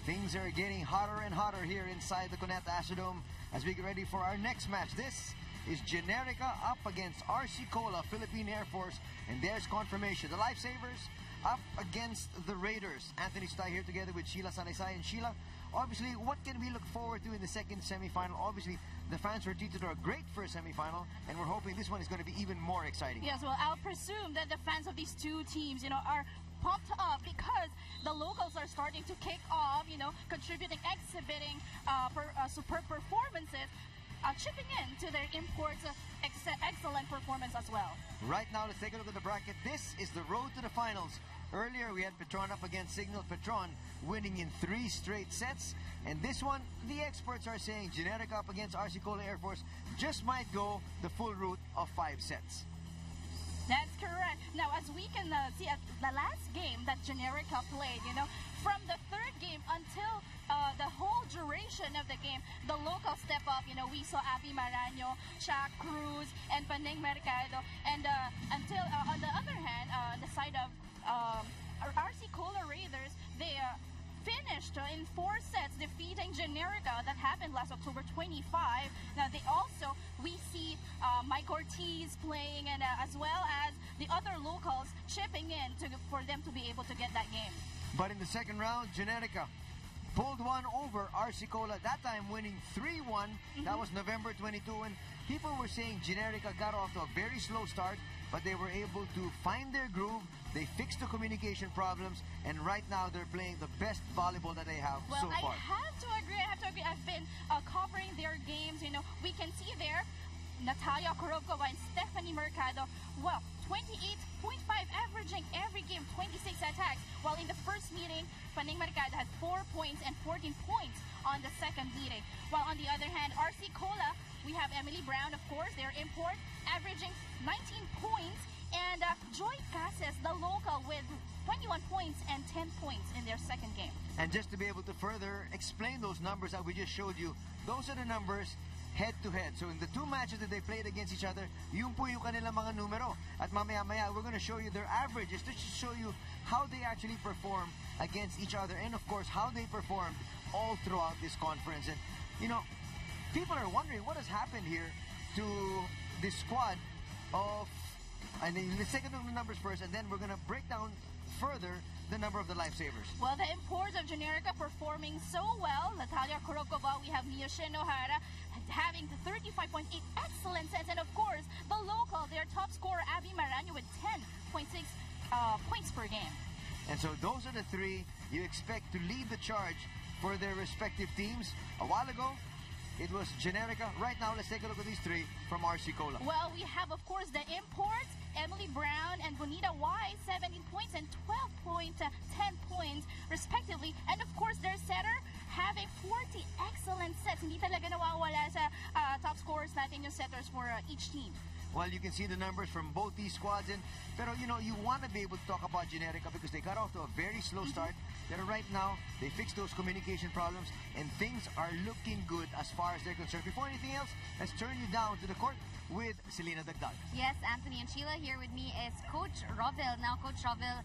things are getting hotter and hotter here inside the Cuneta Astrodome as we get ready for our next match. This is Generica up against RC Cola, Philippine Air Force, and there's confirmation. The Lifesavers up against the Raiders. Anthony Stay here together with Sheila Sanaysay. And Sheila, obviously, what can we look forward to in the second semifinal? Obviously, the fans were treated to a great first semifinal, and we're hoping this one is going to be even more exciting. Yes, well, I'll presume that the fans of these two teams, are pumped up because the locals are starting to kick off, contributing, exhibiting superb performances, chipping in to their imports' excellent performance as well. Right now, let's take a look at the bracket. This is the road to the finals. Earlier, we had Petron up against Signal Petron, winning in 3 straight sets. And this one, the experts are saying Generica up against RC Cola Air Force just might go the full route of 5 sets. That's correct. Now, as we can see at the last game that Generica played, from the third game until the whole duration of the game, the locals step up. We saw Abby Maraño, Chuck Cruz, and Paneng Mercado. And until, on the other hand, the side of RC Cola Raiders, they finished in 4 sets, defeating Generica. That happened last October 25. Now, we see Mike Ortiz playing, and as well as the other locals chipping in for them to be able to get that game. But in the second round, Generica pulled one over RC Cola, that time winning 3-1. That was November 22, and people were saying Generica got off to a very slow start, but they were able to find their groove. They fixed the communication problems, and right now they're playing the best volleyball that they have so far. Well, I have to agree. I've been covering their games. We can see there Natalia Korokova and Stephanie Mercado. Well, 28.5 averaging every game, 26 attacks. While in the first meeting, Paneng Mercado had 4 points and 14 points on the second meeting. While on the other hand, RC Cola, we have Emily Brown, of course, their import, averaging 19 points. And Joy Cases, the local, with 21 points and 10 points in their second game. And just to be able to further explain those numbers that we just showed you, those are the numbers head-to-head. So in the 2 matches that they played against each other, yun po yung kanilang mga numero. At mamaya-maya, we're going to show you their averages to show you how they actually perform against each other, and of course, how they performed all throughout this conference. And, people are wondering what has happened here to this squad of... And then let's take a look at the numbers first, and then we're going to break down further the number of the Lifesavers. Well, the imports of Generica performing so well. Natalia Korokova, we have Miyoshin Ohara having the 35.8 excellent sets. And of course, the local, their top scorer, Abby Maraño, with 10.6 points per game. And so those are the 3 you expect to lead the charge for their respective teams. A while ago, it was Generica. Right now, let's take a look at these 3 from RC Cola. Well, we have, of course, the imports, Emily Brown and Bonita Y, 17 points and 12 points, 10 points, respectively. And, of course, their setter having 40 excellent sets. Hindi talaga nawawala sa top scorers natin yung setters for each team. Well, you can see the numbers from both these squads. Pero, you want to be able to talk about Generica because they got off to a very slow start. But right now, they fixed those communication problems, and things are looking good as far as they're concerned. Before anything else, let's turn you down to the court with Selena Dagdag. Yes, Anthony and Sheila, here with me is Coach Rovel. Now, Coach Rovel,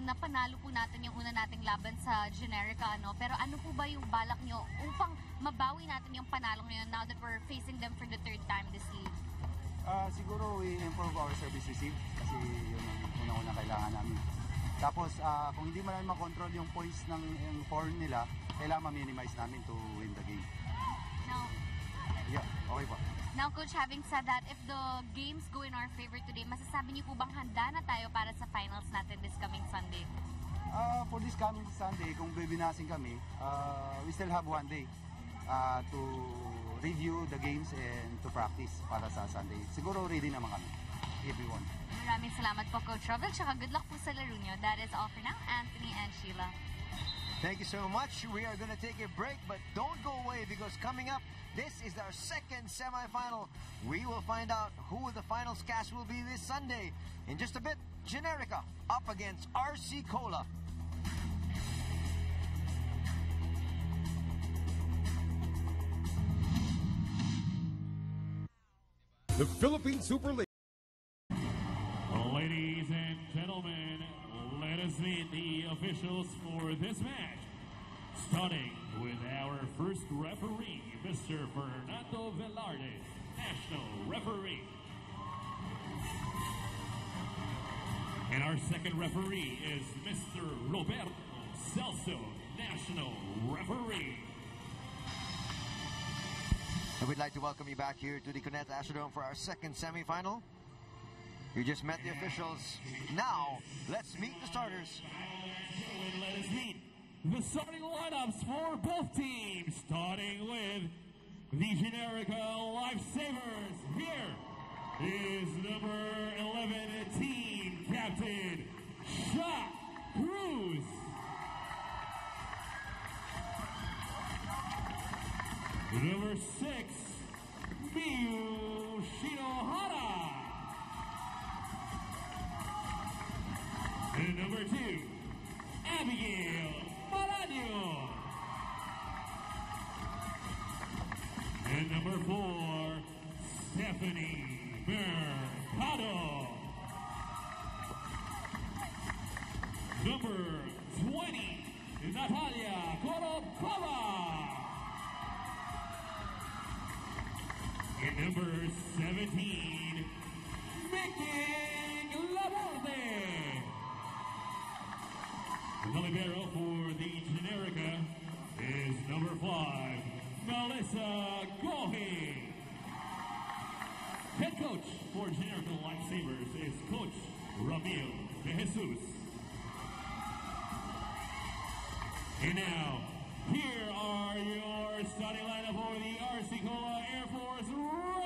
napanalo po natin yung una nating laban sa Generica, pero ano po ba yung balak nyo upang mabawi natin yung panalo ngayon now that we're facing them for the 3rd time this league? Siguro we improve our service receive kasi yun ang unang kailangan namin. Tapos kung hindi man namin makontrol yung points ng form nila, kailangan ma-minimize namin to win the game. Now, yeah, okay po. Now, Coach, having said that, if the games go in our favor today, masasabi niyo po bang handa na tayo para sa finals natin this coming Sunday? For this coming Sunday, kung bibinasin kami, we still have 1 day to review the games and to practice para sa Sunday. Siguro ready naman kami, everyone. Maraming salamat po, Coach Rovel. Tsaka good luck po sa laro nyo. That is all for now. Anthony and Sheila. Thank you so much. We are going to take a break, but don't go away because coming up, this is our second semifinal. We will find out who the finals cast will be this Sunday. In just a bit, Generica up against RC Cola. The Philippine Superliga. Ladies and gentlemen, let us meet the officials for this match. Starting with our first referee, Mr. Fernando Velarde, National Referee. And our second referee is Mr. Roberto Celso, National Referee. And we'd like to welcome you back here to the Cuneta Astrodome for our second semifinal. You just met the officials. Now, let's meet the starters. Let us meet the starting lineups for both teams, starting with the Generica Lifesavers. Here is number 11 team captain, Shaq Cruz. Number 6, Miyu Shinohara. And number 2, Abigail Malaño. And number 4, Stephanie Mercado. Number 20, Natalia Koropova. And number 17, Mickey Laborde. The libero for the Generica is number 5, Melissa Gohi. Head coach for Generica Lifesavers is Coach Ramil De Jesus. And now, here are your starting lineup for the Arcicola Air Force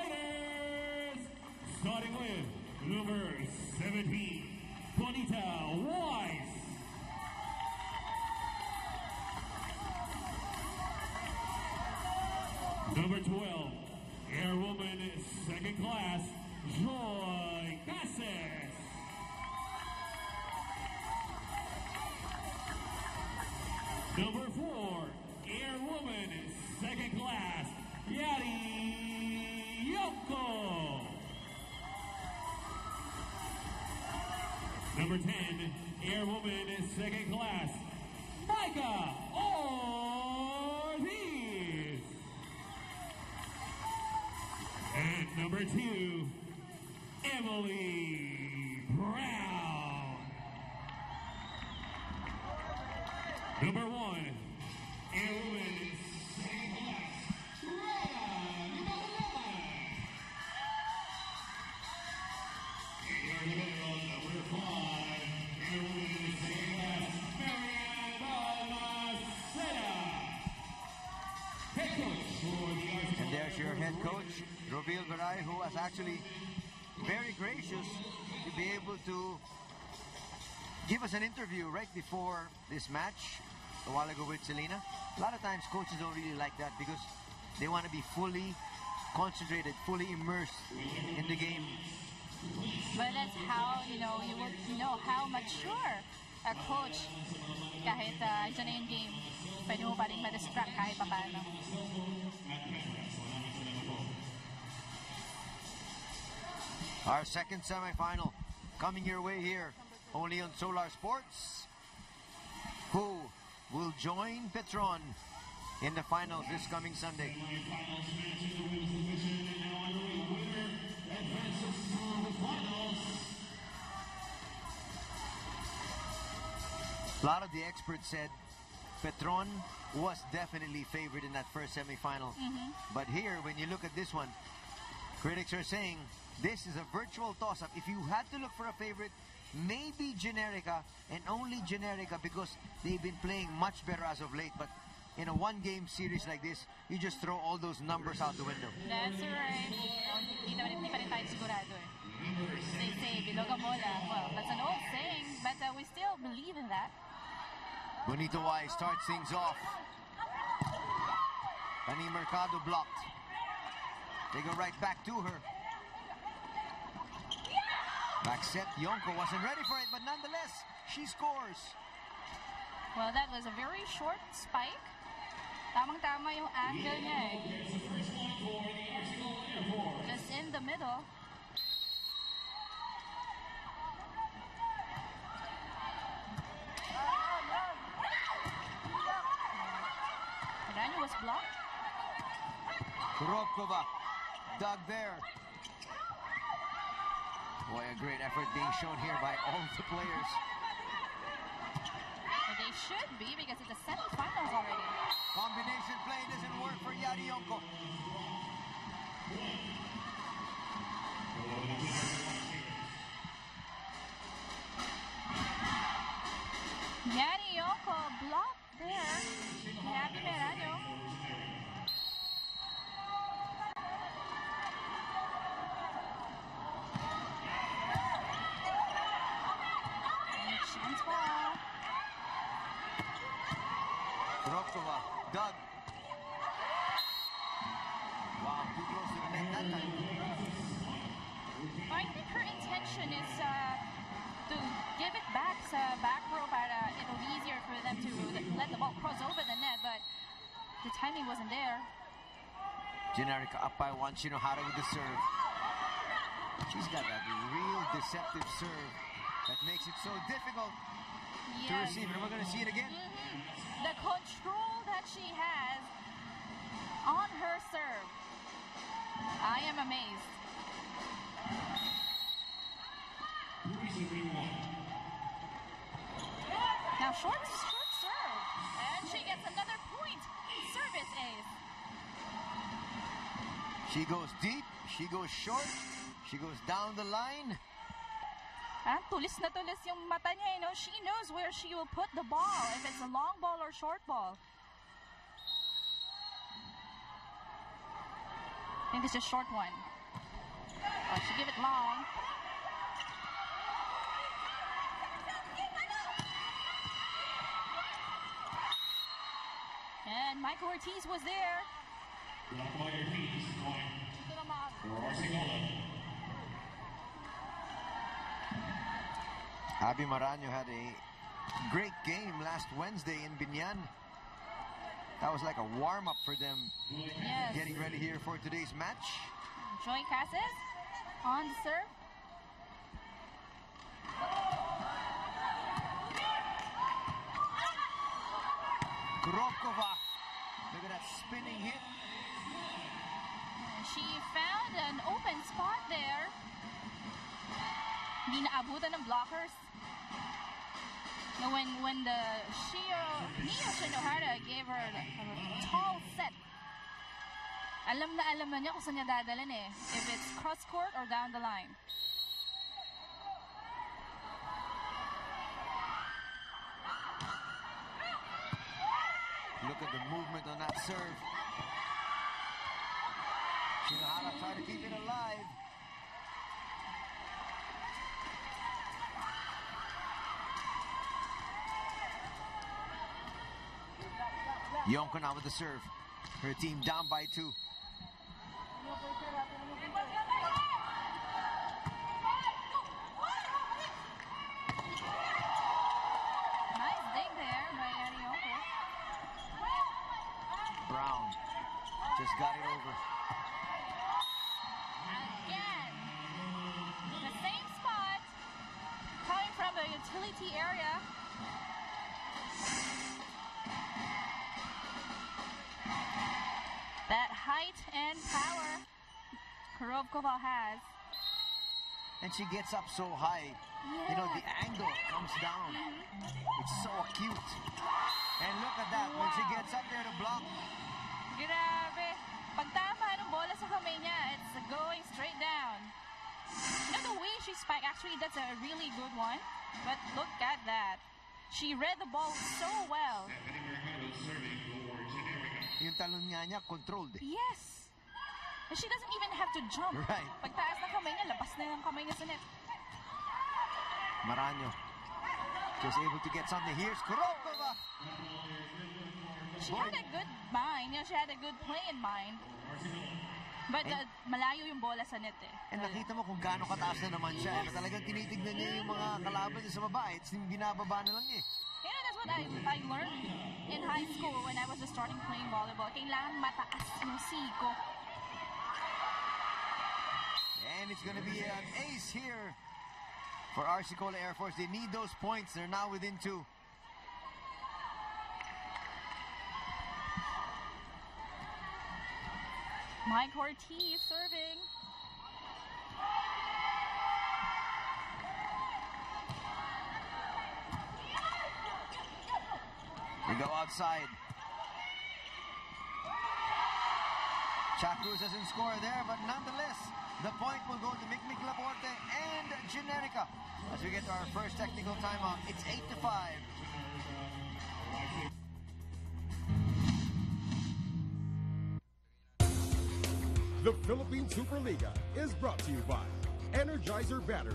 Raiders. Starting with number 17, Bonita Weiss. Number 12, Airwoman Second Class, Joy Casas. Number 4, Airwoman Second Class, Yari Yoko. Number 10, Airwoman Second Class, Micah Ortiz. And number 2, Emily Brown. Number 1, Airwoman Second Class, Raya Nicoleta. Number 5, Airwoman Second Class, Marianne Balmaceda. Head coach for the Arts. And there's your head coach, Rovil Garay, who was actually very gracious to be able to give us an interview right before this match a while ago with Selena. A lot of times coaches don't really like that because they want to be fully concentrated, fully immersed in the game. But that's how, you would know how mature a coach kahit dyan na yung game. Pwede mo pa rin ma-distract kahit pa paano. Our second semifinal coming your way here, only on Solar Sports. Who will join Petron in the finals this coming Sunday? A lot of the experts said Petron was definitely favored in that first semifinal. But here, when you look at this one, critics are saying this is a virtual toss-up. If you had to look for a favorite, maybe Generica, and only Generica because they've been playing much better as of late. But in a one-game series like this, you just throw all those numbers out the window. That's right. Hindi pa rin tayo sigurado eh. They say, biloga mola. Well, that's an old saying, but we still believe in that. Bonita Weiss starts things off. Ani Mercado blocked. They go right back to her. Back set, Yonko wasn't ready for it, but nonetheless, she scores. Well, that was a very short spike. Tamang-tama yung angle niya eh. Just in the middle. Meranio was blocked. Kurokova dug there. Boy, a great effort being shown here by all the players. Well, they should be because it's a semifinals already. Combination play doesn't work for Yarionko. Generica blocked there. Happy Meranio. Chance ball. Kurokova dug. Wow, too close to the net that time. I think her intention is to give it back sa back row para it'll be easier for them to let the ball cross over the net, but the timing wasn't there. Generica up by one. She knows how to with the serve. She's got that real deceptive serve that makes it so difficult to Yes. receive. And we're going to see it again. The control that she has on her serve. I am amazed. Now short serve. And she gets another point. Service ace. She goes deep. She goes short. She goes down the line. Tulis na tulis yung mata niya, you know. She knows where she will put the ball, if it's a long ball or short ball. I think this is a short one. Oh, she give it long. And Michael Ortiz was there. Abby Meranio had a great game last Wednesday in Binyan. That was like a warm-up for them, Yes. getting ready here for today's match. Joy Casas on the serve. Kurokova, look at that spinning hit. She found an open spot there. Hindi naabutan ng blockers. Now when the Mio Shinohara gave her a tall set, alam na niya kung saan niya dadalhin eh. If it's cross court or down the line. Look at the movement on that serve. Shinohara trying to keep it alive. Yonko now with the serve. Her team down by 2. Nice dig there by Arioco. Brown just got it over. Again, the same spot, coming from the utility area. That height and power Kurokova has. And she gets up so high. You know, the angle comes down. It's so acute. And look at that. When she gets up there to block. Grabe. Pag tama ng bola sa kamay niya, it's going straight down. You know the way she spiked, actually that's a really good one. But look at that. She read the ball so well. Yung talon niya controlled. Yes. And she doesn't even have to jump. Right. Pag taas ng kamay niya, labas na yung kamay niya sa net. Meranio just able to get something. Here's Kurokova. She had a good mind. You know, she had a good play in mind. But malayo yung bola sa net eh. And nakita mo kung gaano kataas na naman siya. Na talagang tinitignan niya yung mga kalaban niya sa baba. It's binababa na lang eh. You know, that's what I learned in high school when I was just starting playing volleyball. Kailangan mataas yung siko. And it's going to be an ace here for Arsicola Air Force. They need those points. They're now within 2. Mike Ortiz serving. We go outside. Cruz doesn't score there, but nonetheless, the point will go to Mick Laborte and Generica. As we get to our first technical timeout, it's 8-5. The Philippine Superliga is brought to you by Energizer Battery.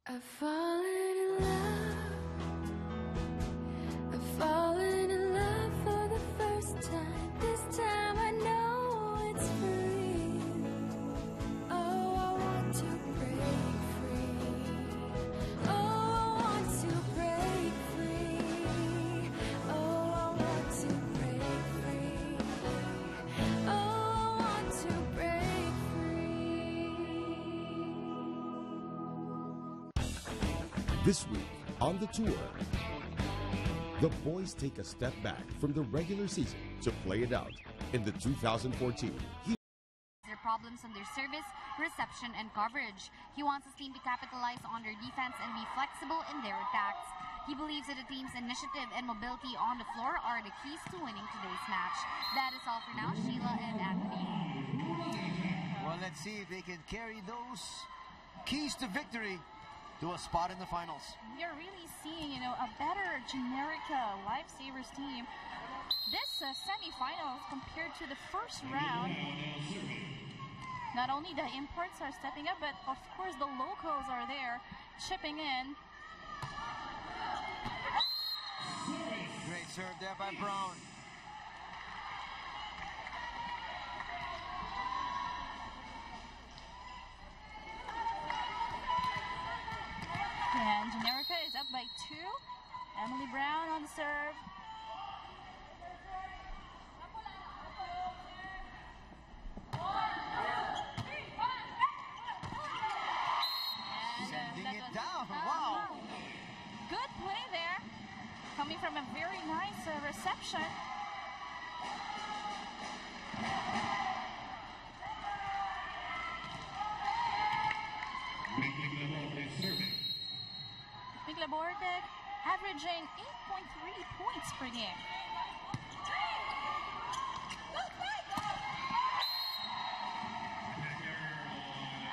I've fallen in love. I've fallen in love for the first time. This time I know it's free. Oh, I want to break free. Oh, I want to break free. Oh, I want to break free. Oh, I want to break free. This week on the tour, the boys take a step back from the regular season to play it out in the 2014. Their problems on their service, reception, and coverage. He wants his team to capitalize on their defense and be flexible in their attacks. He believes that the team's initiative and mobility on the floor are the keys to winning today's match. That is all for now, Sheila and Anthony. Well, let's see if they can carry those keys to victory to a spot in the finals. You're really seeing, a better Generica Lifesavers team. This semifinals compared to the first round. Not only the imports are stepping up, but of course the locals are there chipping in. Great serve there by Brown. And Generica is up by 2. Emily Brown on the serve. Sending it down. Wow. Good play there. Coming from a very nice reception. Mick Laborte averaging 8.3 points per game.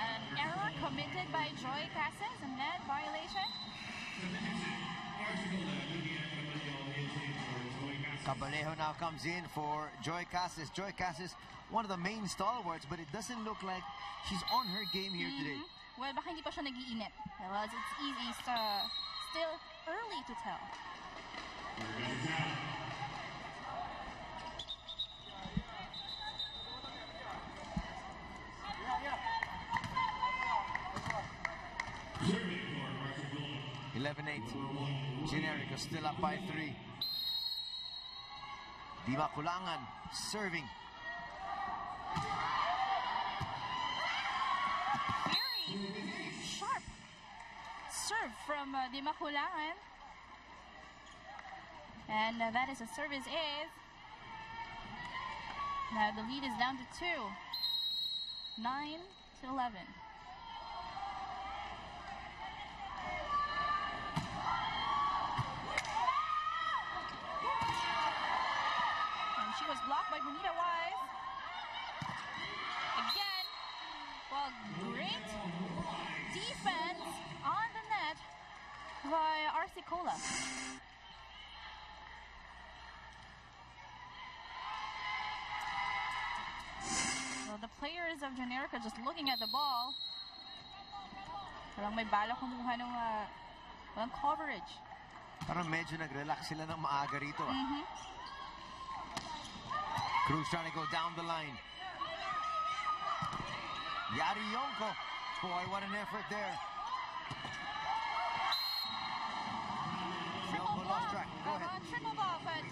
An error committed by Joy Casas, a net violation. Cabalejo now comes in for Joy Casas. Joy Casas, one of the main stalwarts, but it doesn't look like she's on her game here today. Well, baka hindi pa siya nag-iinit. Well, it's easy, still early to tell. Serving for Marshall 11-8. Generica still up by 3. Diva Kulangan serving. Very sharp serve from Dima Kulangan. And that is a service ace. Now the lead is down to 2. 9-11. She was blocked by Bonita Wise. Again, well, great defense on the net by Arcicola. Well, the players of Generica just looking at the ball. Parang may bala kumuha ng walang coverage. Parang medyo nag-relax sila ng maaga rito. Cruz trying to go down the line. Yari Yonko. Boy, what an effort there. Yonko lost track. Go ahead. Triple ball, but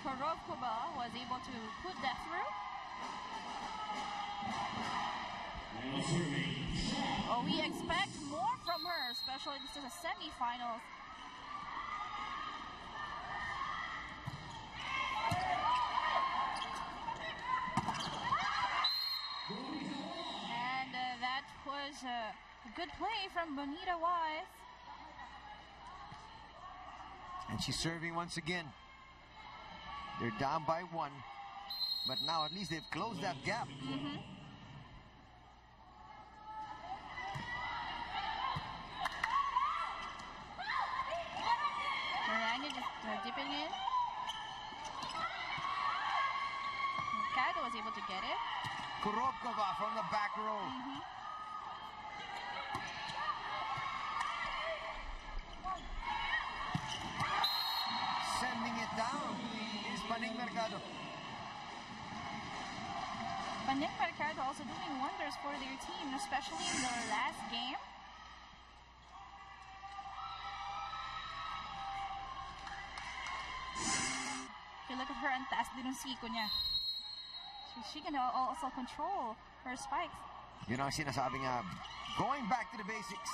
Korovkova was able to put that through. Oh, we expect more from her, especially this is a semifinals. good play from Bonita Wise. And she's serving once again. They're down by 1. But now at least they've closed that gap. Miranda just dipping in. Mercado was able to get it. Kurobkova from the back row. Sending it down is Paning Mercado. Paning Mercado also doing wonders for their team, especially in their last game. Okay, look at her, ang taas din ng siko niya. She can also control her spikes. You know, sinasabi nga, going back to the basics.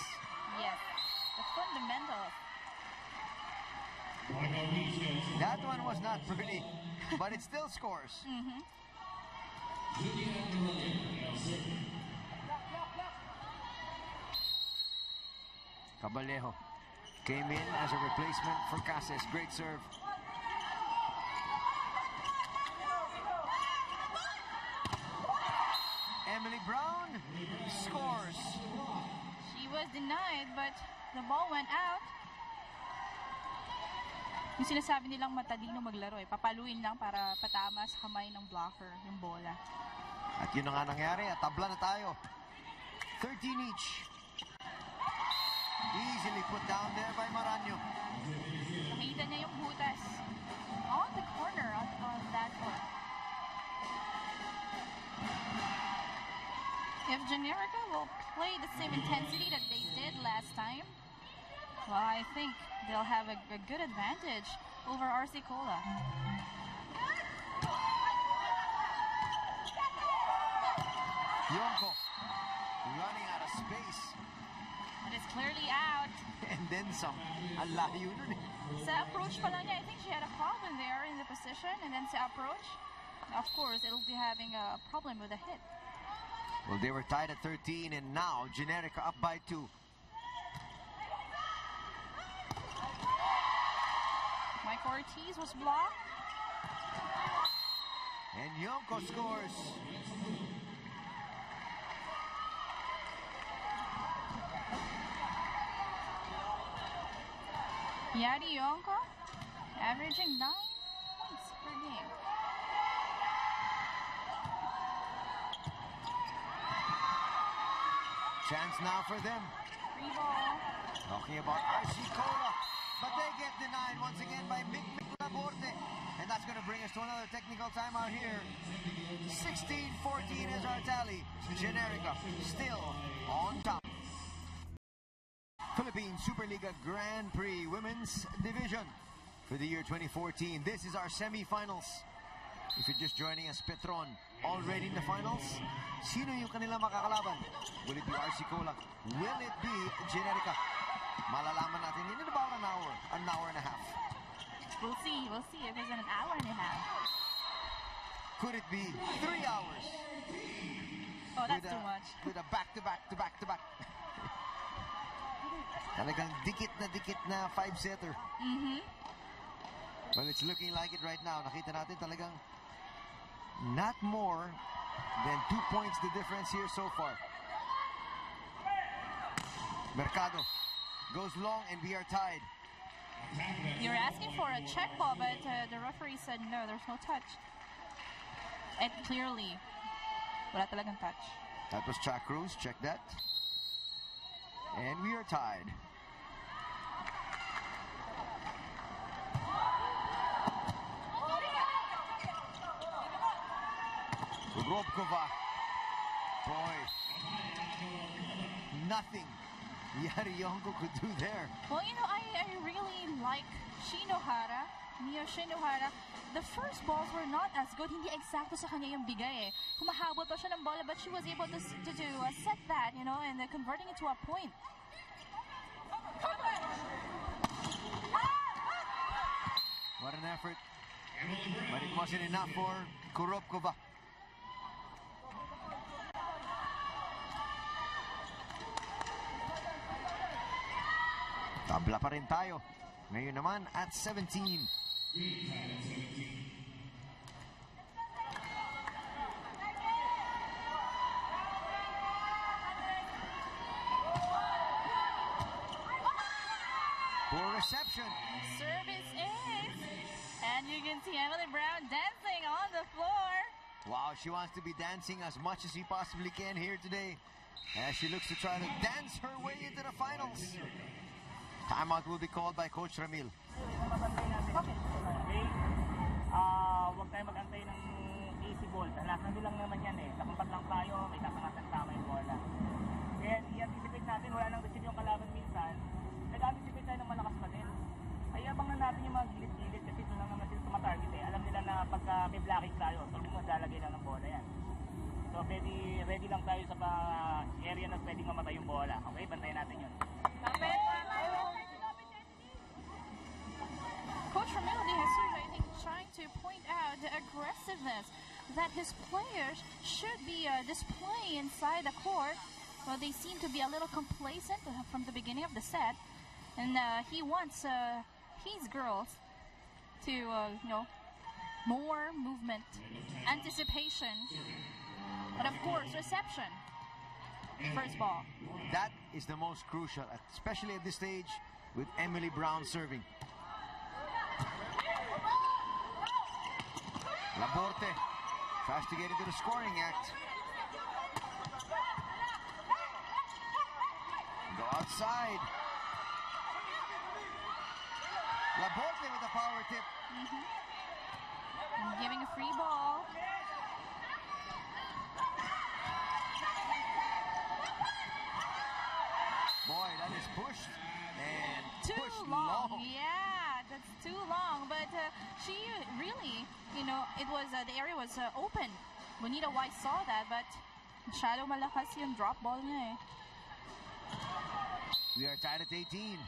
Yes, the fundamentals. That one was not pretty, but it still scores. Cabalejo came in as a replacement for Cases. Great serve. Emily Brown scores. She was denied, but the ball went out. Yung sinasabi nilang matalino maglaro papaluin lang para patama sa kamay ng blocker yung bola. At yun na nga nangyari, at tabla na tayo. 13 each. Easily put down there by Maranyo. Nakita niya yung butas on the corner on that one. If Generica will play the same intensity that they did last time, well, I think they'll have a good advantage over RC Cola. Yonko running out of space. It is clearly out. And then some. Ang layo nun eh. Sa approach pa lang niya, I think she had a problem there in the position. And then sa approach, of course, it'll be having a problem with a hit. Well, they were tied at 13, and now Generica up by 2. Mike Ortiz was blocked. And Yonko scores. Yadi Yonko averaging 9 points per game. Chance now for them. Free ball. Talking about RC Cola. But they get denied once again by Mick Laborte. And that's going to bring us to another technical timeout here. 16-14 is our tally. Generica still on top. Philippine Superliga Grand Prix Women's Division for the year 2014. This is our semifinals. If you're just joining us, Petron already in the finals. Sino yung kanilang makakalaban? Will it be RC Cola? Will it be Generica? Malalaman natin in about an hour and a half. We'll see if it's in an hour and a half. Could it be 3 hours? Oh, that's too much. With a back-to-back. Talagang dikit na 5-setter. Well, it's looking like it right now. Nakita natin talagang not more than 2 points the difference here so far. Mercado goes long and we are tied. You're asking for a check ball, but the referee said no, there's no touch. And clearly, wala talagang touch. That was Chuck Cruz. Check that. And we are tied. Robkova. Boy. Nothing Yari Yonko could do there. Well, you know, I really like Mio Shinohara. The first balls were not as good. Hindi eksakto sa kanya yung bigay eh. Humahabol pa siya ng bola, but she was able to set that, you know, and converting it to a point. What an effort. But it wasn't enough for Kurobkova. Tabla pa rin tayo. Ngayon naman at 17. Poor reception. Service ace. And you can see Emily Brown dancing on the floor. Wow, she wants to be dancing as much as she possibly can here today, as she looks to try to dance her way into the finals. Timeout will be called by Coach Ramil. Huwag tayo mag-antay ng easy ball. Hanasan lang naman yan eh. Takampat lang tayo, may kakangatan tama yung bola. Kaya i-anticipate natin, wala nang receive yung kalaban minsan. Nag-anticipate tayo ng malakas pa din. Ay abang na natin yung mga gilid-gilid kasi ito lang naman sila tumatarget eh. Alam nila na pagka may blocking tayo, so maglalagay lang ng bola yan. So ready lang tayo sa area na pwedeng mamatay yung bola. Okay, bantayan natin yun. Coach Ramil de Jesus, I think, trying to point out the aggressiveness that his players should be displaying inside the court. Well, they seem to be a little complacent from the beginning of the set, and he wants his girls to, more movement, anticipation, but of course, reception. First ball. That is the most crucial, especially at this stage with Emily Brown serving. Laborte tries to get into the scoring act. Go outside. Laborte with a power tip. Giving a free ball. Boy, that is pushed and Too pushed long. Yeah, that's too long. But she really, it was the area was open. Bonita White saw that, but masyado malakas yung drop ball niya eh. We are tied at 18.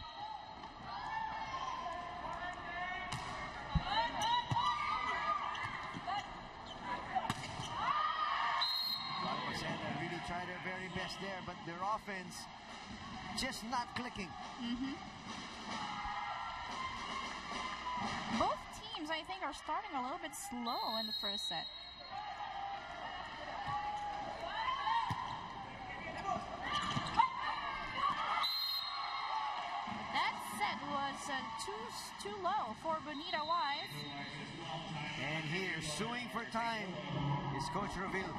Really tried their very best there, but their offense just not clicking. Both teams, I think, are starting a little bit slow in the first set. That set was too low for Bonita White. And here, suing for time, is Coach Ravil.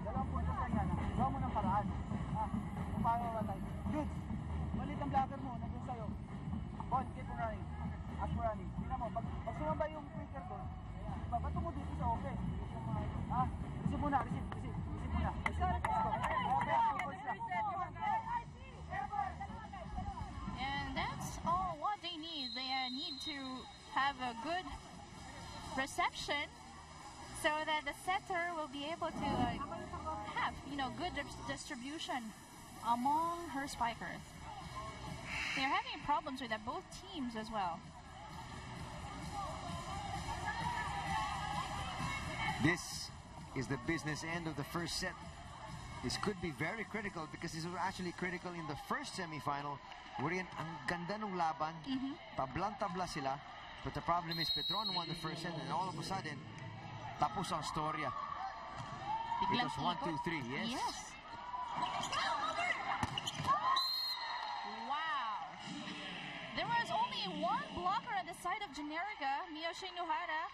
Dalawang puntos lang yan. Gawa mo ng paraan. Kung paano mamatay. Good. Malit ang blocker mo. Nandun sa'yo. Ball, keep on running. As for running. Tingnan mo, pag sumabay yung quicker doon, bato mo dito sa open. Receive muna, receive muna. Let's go. And that's all what they need. They need to have a good reception so that the setter will be able to have, good distribution among her spikers. They're having problems with that, both teams as well. This is the business end of the first set. This could be very critical because this was actually critical in the first semifinal wherein ang ganda ng laban, tablang-tabla sila, but the problem is Petron won the first set and all of a sudden, tapos ang storya. It was 1-2-3, yes? Yes. Wow. There was only one blocker on the side of Generica, Miyoshi Nuhara,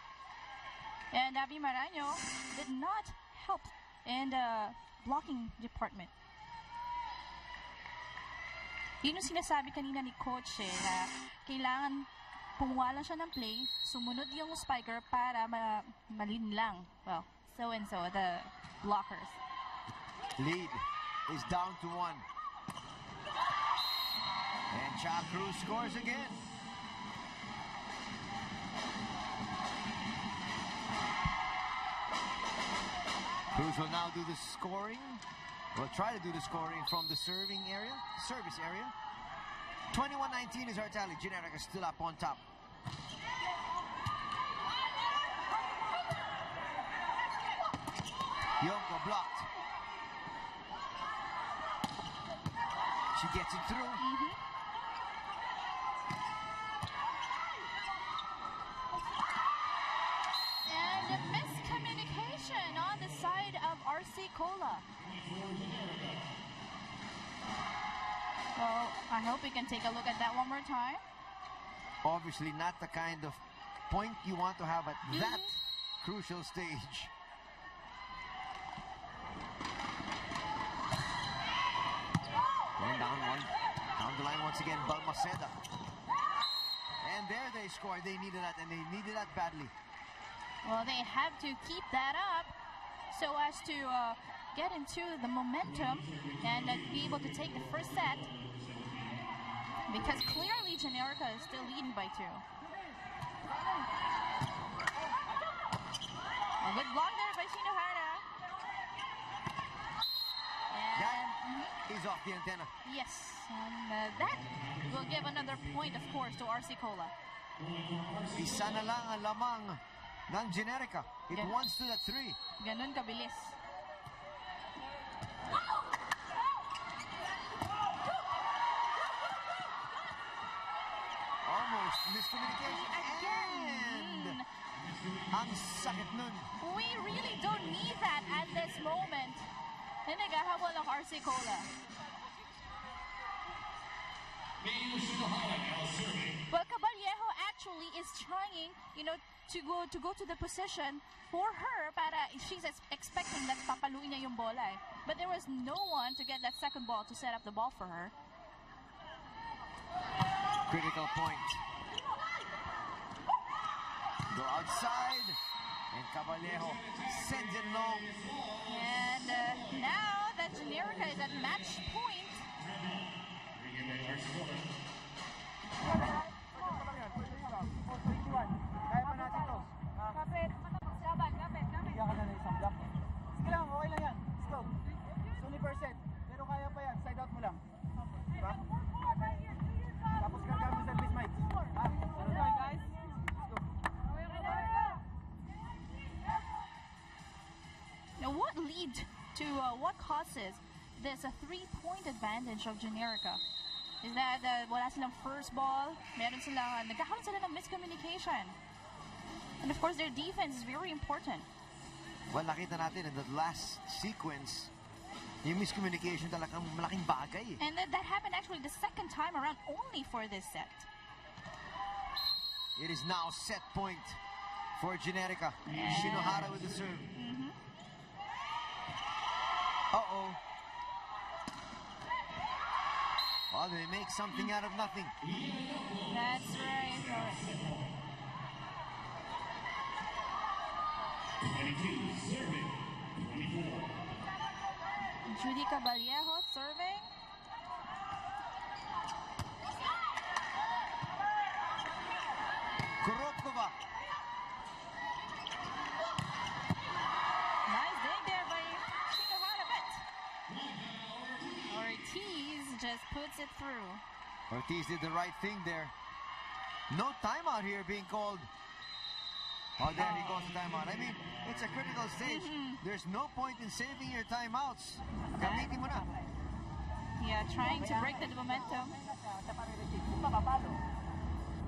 and Abby Maraño did not help in the blocking department. Yun yung sinasabi kanina ni Coach na kailangan pumuha lang siya ng play, sumunod yung spiker para malin lang. Well, so the blockers. Lead is down to 1. And Cha Cruz scores again. Cruz will now do the scoring. We'll try to do the scoring from the service area. 21-19 is our tally. Generica still up on top. Yonko blocked. She gets it through. And a miscommunication on the side of RC Cola. So I hope we can take a look at that one more time. Obviously not the kind of point you want to have at that crucial stage. Going down the line once again, Balmaceda. And there they scored. They needed that, and they needed that badly. Well, they have to keep that up so as to get into the momentum and be able to take the first set. Because clearly Generica is still leading by 2. A good block there by Shinohara. That is off the antenna. Yes, and that will give another point, of course, to RC Cola. Isa na lang ang lamang ng Generica. It wants to the 3. Ganun kabilis. Almost miscommunication. And ang sakit nun. We really don't need that at this moment. And naghahabol ng RC Cola. Well, Caballejo actually is trying, to go to the position for her para she's expecting that papaluin niya yung bola. But there was no one to get that second ball to set up the ball for her. Critical point. Go outside, and Caballejo sends it long. And now that Generica is at match point. Kaya pa natin to. Kapit. Kapit. Bigyan ka na ng isang block. Sige lang, okay lang yan. Let's go. 20%. Pero kaya pa yan. Side out mo lang. Diba? Tapos gargar mo sa service mic. Ano tayo guys? Let's go. Now what lead to, what causes this a 3-point advantage of Generica? Is that wala silang first ball, meron silang, nagkakaroon sila ng miscommunication. And of course, their defense is very important. Well, nakita natin in the last sequence, yung miscommunication talagang malaking bagay. And that happened actually the second time around only for this set. It is now set point for Generica. Shinohara with the serve. Uh-oh. Well, they make something out of nothing. That's right. 22 serving. 24. Judy Caballejo serving. Kurokova. Nice dig there by Shinohara, but Ortiz just puts it through. Ortiz did the right thing there. No timeout here being called. Oh, there he goes to timeout. I mean, it's a critical stage. There's no point in saving your timeouts. Gamitin mo na. Yeah, trying to break the momentum.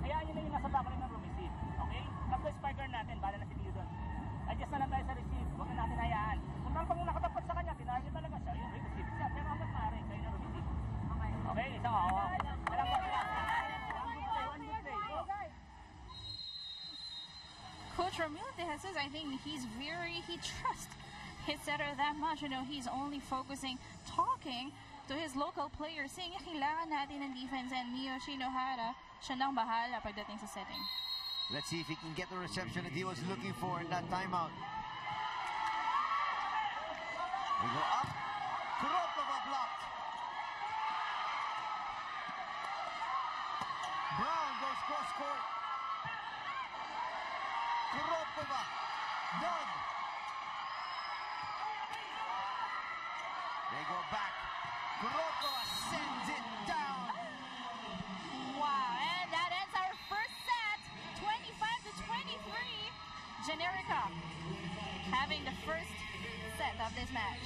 Hayaan nyo na yung nasa back line ng receive. Okay? Tapos spiker natin, bala na si Leo doon. Adjust na lang tayo sa receive. Huwag na natin hayaan. Kung pang nakatapat sa kanya, tinarget talaga siya. Yung receive siya. Pero hanggang maaari, kayo na receive. Okay? Isang hawak. Alam mo, one good play. Go, guys. Coach Ramil De Jesus, I think he trusts his setter that much. He's only focusing, talking to his local players, saying, kailangan natin ng defense, and Mio Shinohara, siya nang bahala pagdating sa setting. Let's see if he can get the reception that he was looking for in that timeout. They go up. Kurokova blocked. Brown goes cross court. Kurokova. Done. They go back. Kurokova sends it down. Wow, and that ends our first set, 25-23. Generica having the first set of this match.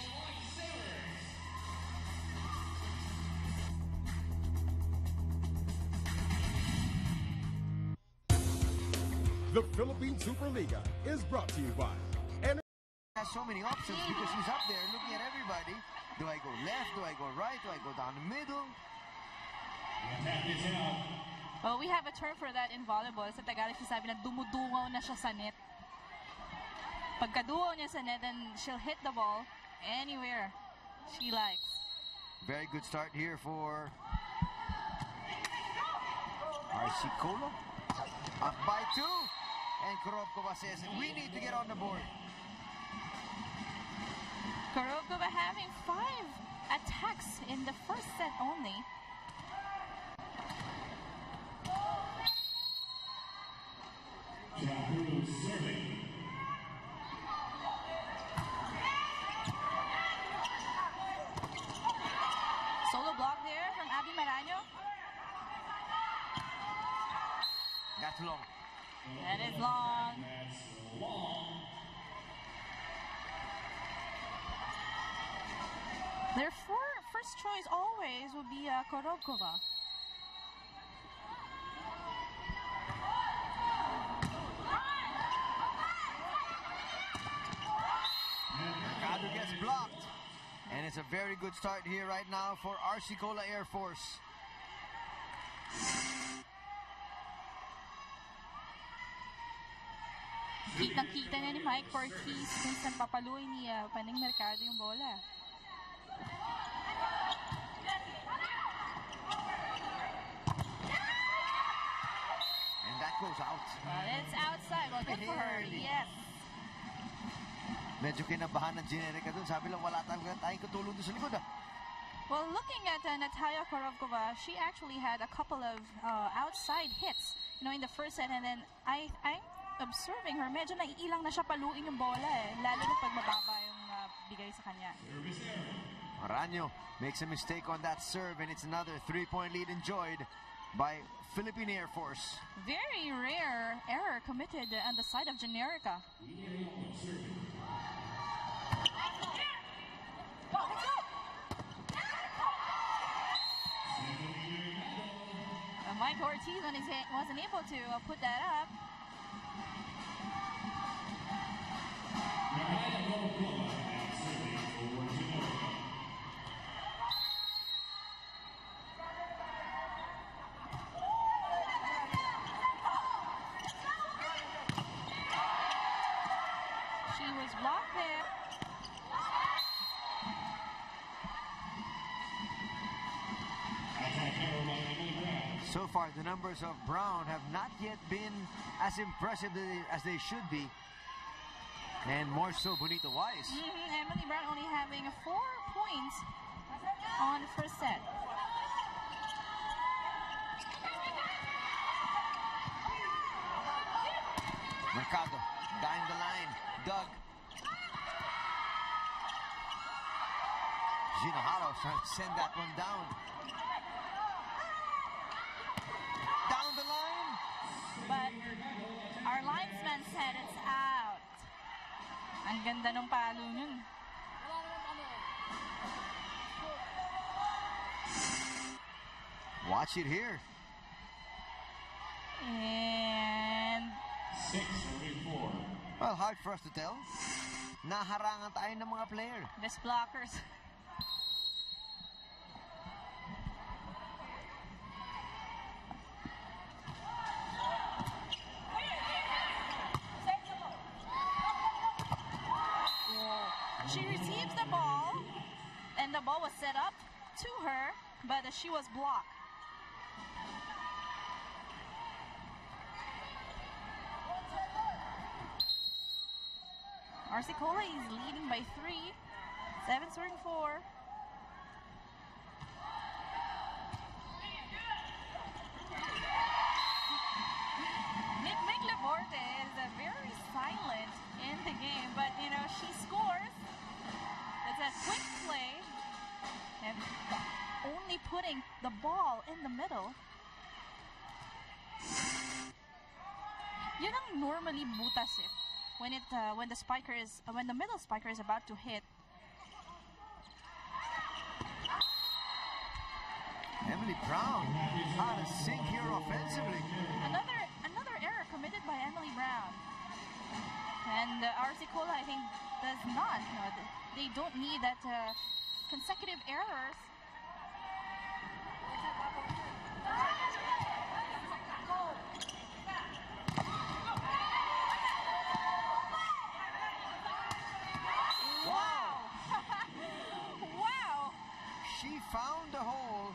The Philippine Superliga is brought to you by Has so many options because he's up there looking at everybody. Do I go left? Do I go right? Do I go down the middle? Well, we have a term for that in volleyball. Sa Tagalog, sabi na dumudungaw na siya sa net. Pagkaduaw niya sa net, then she'll hit the ball anywhere she likes. Very good start here for RC Colo. Up by 2. And Korobkova says, we need to get on the board. Korobkova having 5 attacks in the first set only. Solo block there from Abby Maraño. That's long. That is long. Their first choice always would be Korobkova. Mercado gets blocked. And it's a very good start here right now for RC Cola Air Force. Kitang-kita na ni Mike Ortiz kung saan papaluin ni Paning Mercado yung bola. And that goes out. Well, it's outside. Well, good for her. Yes. Medyo kinabahan ng Generica dun. Sabi lang, wala tayong katulong dun sa likod. Well, looking at Natalia Korobkova, she actually had a couple of outside hits, in the first set, and then I'm observing her, medyo naiilang na siya paluin yung bola lalo na pag mababa yung bigay sa kanya. Maraño makes a mistake on that serve, and it's another 3-point lead enjoyed by Philippine Air Force. Very rare error committed on the side of Generica. Mike Ortiz wasn't able to put that up. She was blocked there. So far, the numbers of Brown have not yet been as impressive as they should be. And more so, Bonita Wise. Emily Brown only having 4 points on the first set. Mercado, down the line. Doug. Gino Haro trying to send that one down. Down the line. But our linesman said it's out. Ang ganda ng palo nun. Watch it here. And 6-4. Well, hard for us to tell. Naharangan tayo ng mga player. these blockers. She receives the ball, and the ball was set up to her, but she was blocked. Arcicola is leading by 3, 7-4. Nick Laborte is very silent in the game, but she scores. It's a quick play, and only putting the ball in the middle. Yun ang normally butas when the middle spiker is about to hit. Emily Brown out of sync here offensively. Another error committed by Emily Brown. And RC Cola, I think, does not. You know, they don't need that consecutive errors. Wow! Wow! She found the hole,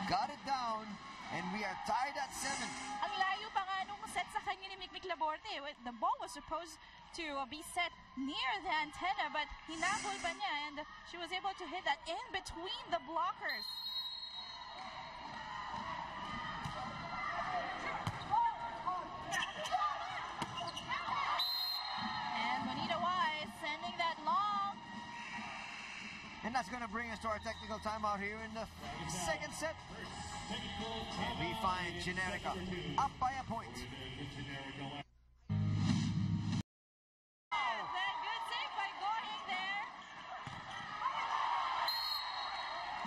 got it down, and we are tied at 7. Ang layo pa nga nung set sa kanya ni Mikmik Laborte. The ball was supposed to be set near the antenna, but hinabol pa niya, and she was able to hit that in between the blockers. And Bonita Wise sending that long. And that's going to bring us to our technical timeout here in the second set. We find Generica up by a point. That good save by Gohing there.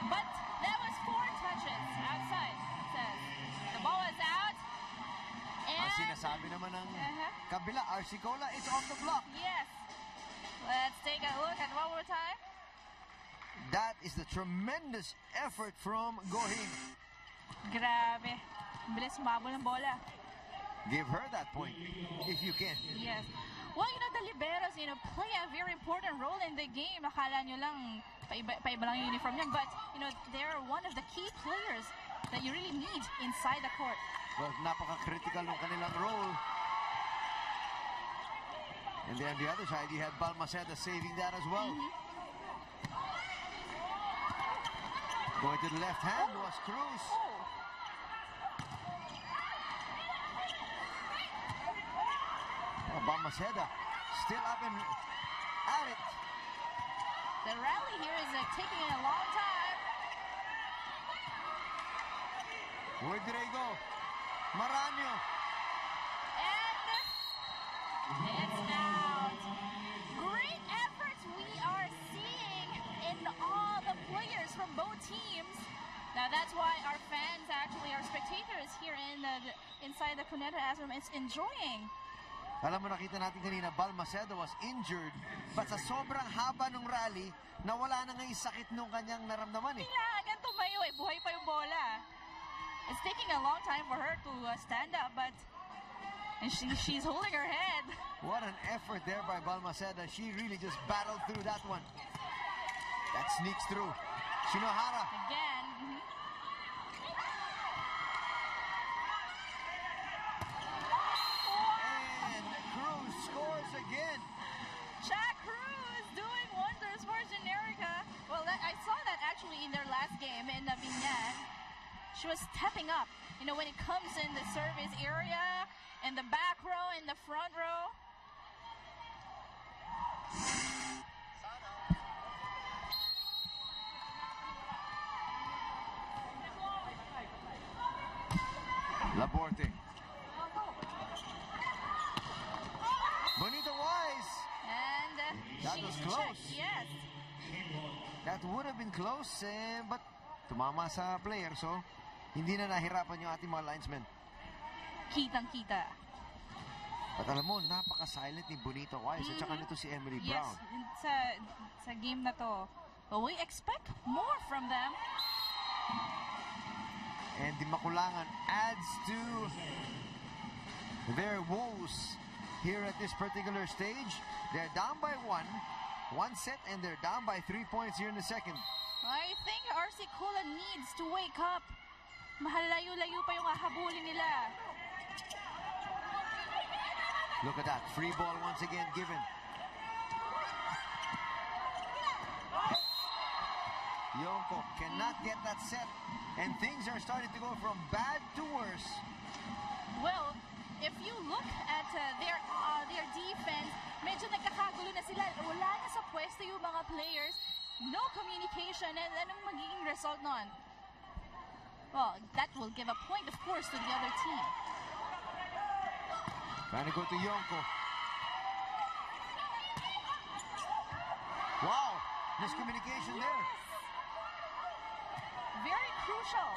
But that was 4 touches outside. Says the ball is out. Ang And sinasabi naman ng kabila, RC Cola, it's off the block. yes. Let's take a look at one more time. That is the tremendous effort from Gohing. Grabe. Bilis mabol ng bola. Give her that point, if you can. Yes. Well, you know, the liberos, you know, play a very important role in the game. Akala nyo lang, paiba lang yung uniform niyan. But, you know, they're one of the key players that you really need inside the court. Well, napaka-critical ng kanilang role. And then on the other side, you had Balmaceda saving that as well. Going to the left hand was Cruz. Balmaceda still up and at it. The rally here is taking a long time. Where did they go? Maranyo. And it's out. Great efforts we are seeing in all the players from both teams. Now that's why our fans, actually our spectators here in inside the Cuneta Asram is enjoying. Alam mo, nakita natin kanina, Balmaceda was injured, but sa sobrang haba ng rally, nawala na nga yung sakit nung kanyang naramdaman eh. Kailangan tumayo eh, buhay pa yung bola. It's taking a long time for her to stand up, but and she's holding her head. What an effort there by Balmaceda. She really just battled through that one. That sneaks through. Shinohara. Again. And Cruz scores again. Jack Cruz doing wonders for Generica. Well, I saw that actually in their last game in the Binyan. She was stepping up, you know, when it comes in the service area, in the back row, in the front row. Laborte. Bonita Wise. And That she's was close. checked, yes. That would have been close, but tumama sa player, so hindi na nahirapan yung ating mga linesmen. Kitang-kita. At alam mo, napaka-silent ni Bonita Wise at saka nito si Emily Yes, Brown. sa game na to. But we expect more from them. And the Makulangan adds to their woes here at this particular stage. They're down by one set, and they're down by 3 points here in the second. I think RC Cola needs to wake up. Mahalayo-layo pa yung hahabulin nila. Look at that. Free ball once again given. Yonko cannot get that set. And things are starting to go from bad to worse. Well, if you look at their defense, medyo nagkakagulo na sila. Wala na sa pwesto yung mga players. No communication. And anong magiging result nun? Well, that will give a point, of course, to the other team. Trying to go to Yonko. Wow, miscommunication there. Very crucial.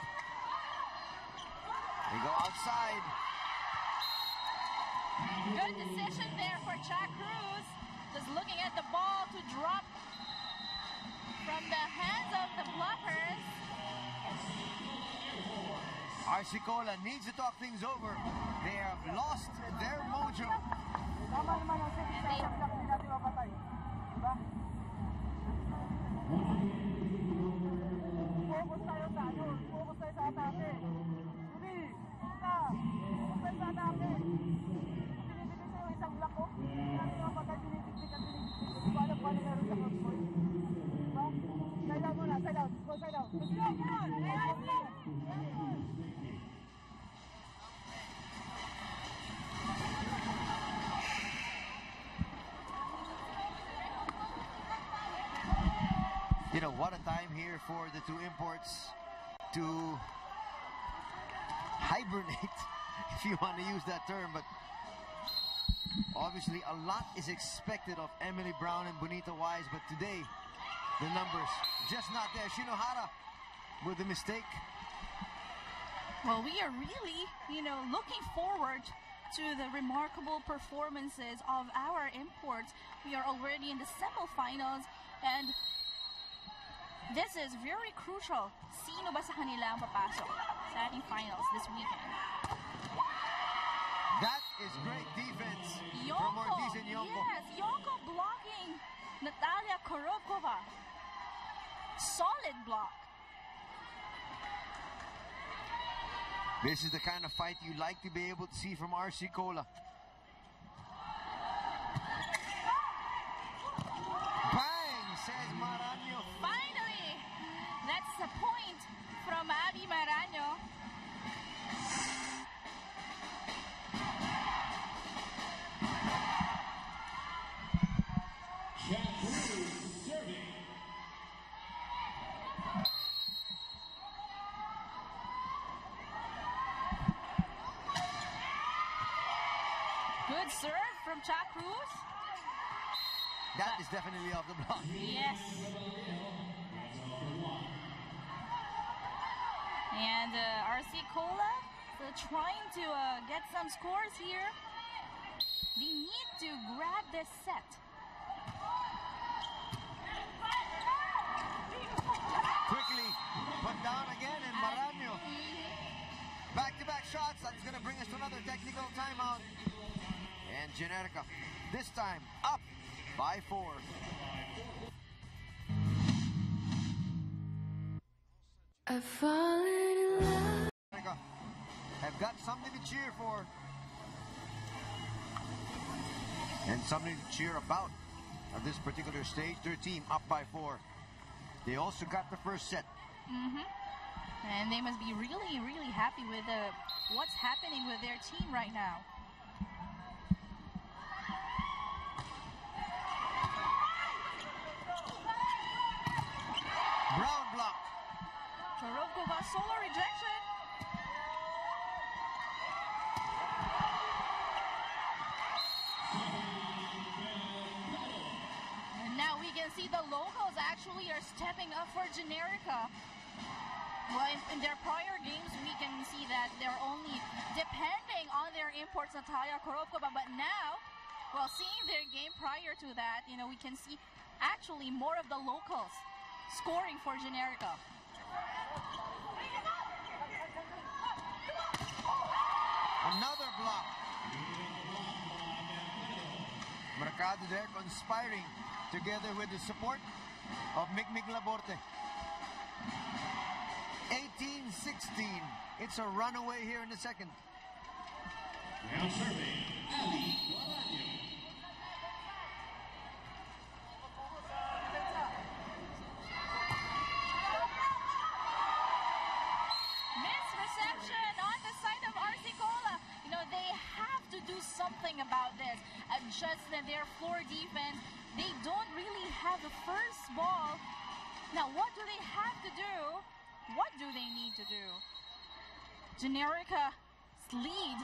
They go outside. Good decision there for Jack Cruz. Just looking at the ball to drop from the hands of the blockers. Arsicola needs to talk things over. They have lost their mojo. Tama naman ang second hindi natin mapatay. Diba? Focus tayo sa ano? Focus tayo sa atake. Suli! Una! Focus tayo sa atake. Pinipili sa'yo isang block ko. Hindi natin mapatay. Pinipili ka. Hindi ko alam paano meron sa convoy. Diba? Side out muna. Side out. Go side out. Let's go! Come on! Let's go! You know, what a time here for the two imports to hibernate, if you want to use that term. But obviously, a lot is expected of Emily Brown and Bonita Wise. But today, the numbers just not there. Shinohara with the mistake. Well, we are really, looking forward to the remarkable performances of our imports. We are already in the semifinals, and this is very crucial. Sino ba sa kanila ang papasok sa ating finals this weekend? That is great defense from Ortiz and Yonko. Yes, Yonko blocking Natalia Korokova. Solid block. This is the kind of fight you like to be able to see from RC Cola. Bang, says Maranyo. Finally, that's the point from Abby Maranyo. Jack Cruz serving. Good serve from Jack Cruz. That is definitely off the block. Yes. And RC Cola trying to get some scores here. They need to grab this set. Quickly put down again, and Maranyo. Back-to-back shots. That's going to bring us to another technical timeout. And Generica, this time up by 4. I've fallen in love. Generica have got something to cheer for. And something to cheer about at this particular stage. Their team up by 4. They also got the first set. And they must be really, really happy with what's happening with their team right now. Brown block. Korokova solo rejection. And now we can see the locals actually are stepping up for Generica. Well, in their prior games, we can see that they're only depending on their imports, Natalia Korokova. But now, well, seeing their game prior to that, we can see actually more of the locals scoring for Generica. Another block. Mercado there conspiring together with the support of Mikmik Laborte. 18-16. It's a runaway here in the second. Now serving, Ali Guadagno. Misreception on the side of RC Cola. They have to do something about this. Adjust their floor defense. They don't really have the first ball. Now, what do they have to do? What do they need to do? Generica's lead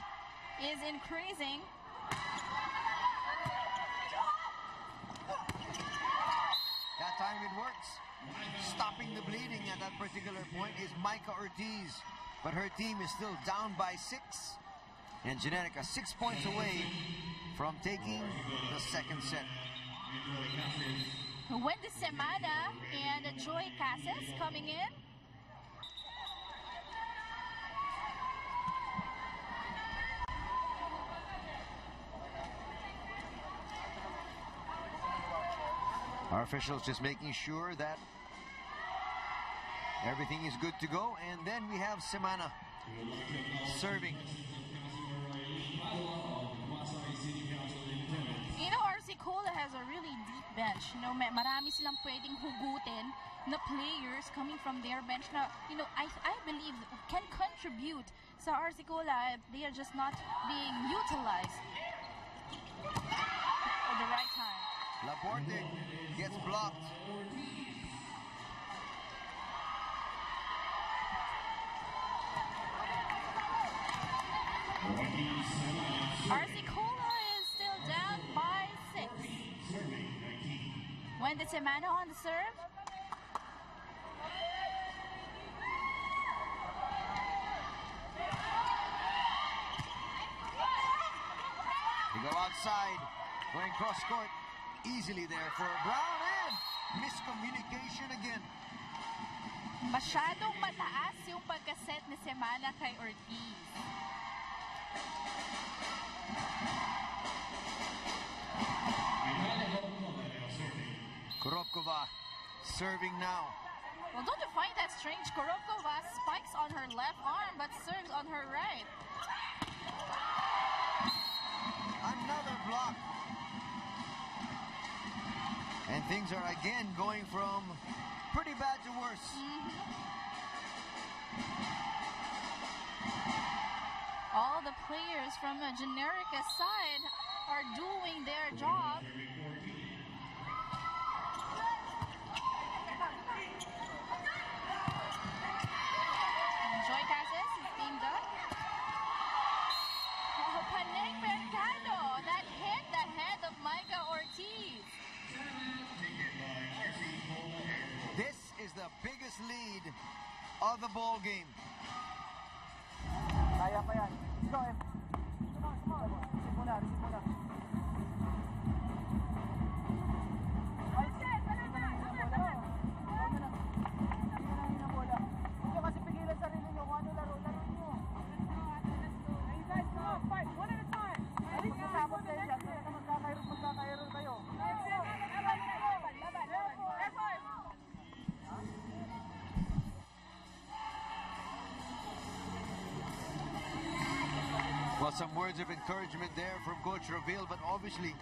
is increasing. That time it works. Stopping the bleeding at that particular point is Micah Ortiz. But her team is still down by 6. And Generika 6 points away from taking the second set. Wendy Semana and Joy Casas coming in. Our officials just making sure that everything is good to go. And then we have Semana serving. You know, RC Cola has a really deep bench. You know, marami silang pwedeng hugutin na players coming from their bench na, you know, I believe can contribute sa RC Cola. They are just not being utilized at the right time. Laporte gets blocked. RC Cola is still down by 6. Wendy Semana on the serve. They go outside, going cross court. Easily there for Brown, and miscommunication again. Masyadong mataas yung pagkaset ni Semana kay Ortiz. Koropkova serving now. Well, don't you find that strange? Koropkova spikes on her left arm but serves on her right. Another block. And things are again going from pretty bad to worse. All the players from the Generica side are doing their job. Joy Casas is teamed up. Oh, Panay Mercado, that hit the head of Micah Ortiz. This is the biggest lead of the ball game. Kaya pa yan. Let's go, Em. Come on. Receive muna. Hindi kasi pigilan sarili nyo kung ano laro nyo. Hey guys, come on, fight. One at a time. Hindi ko tapos kayo dyan. Kaya magkakairo kayo. Well, some words of encouragement there from Coach Ravil, but obviously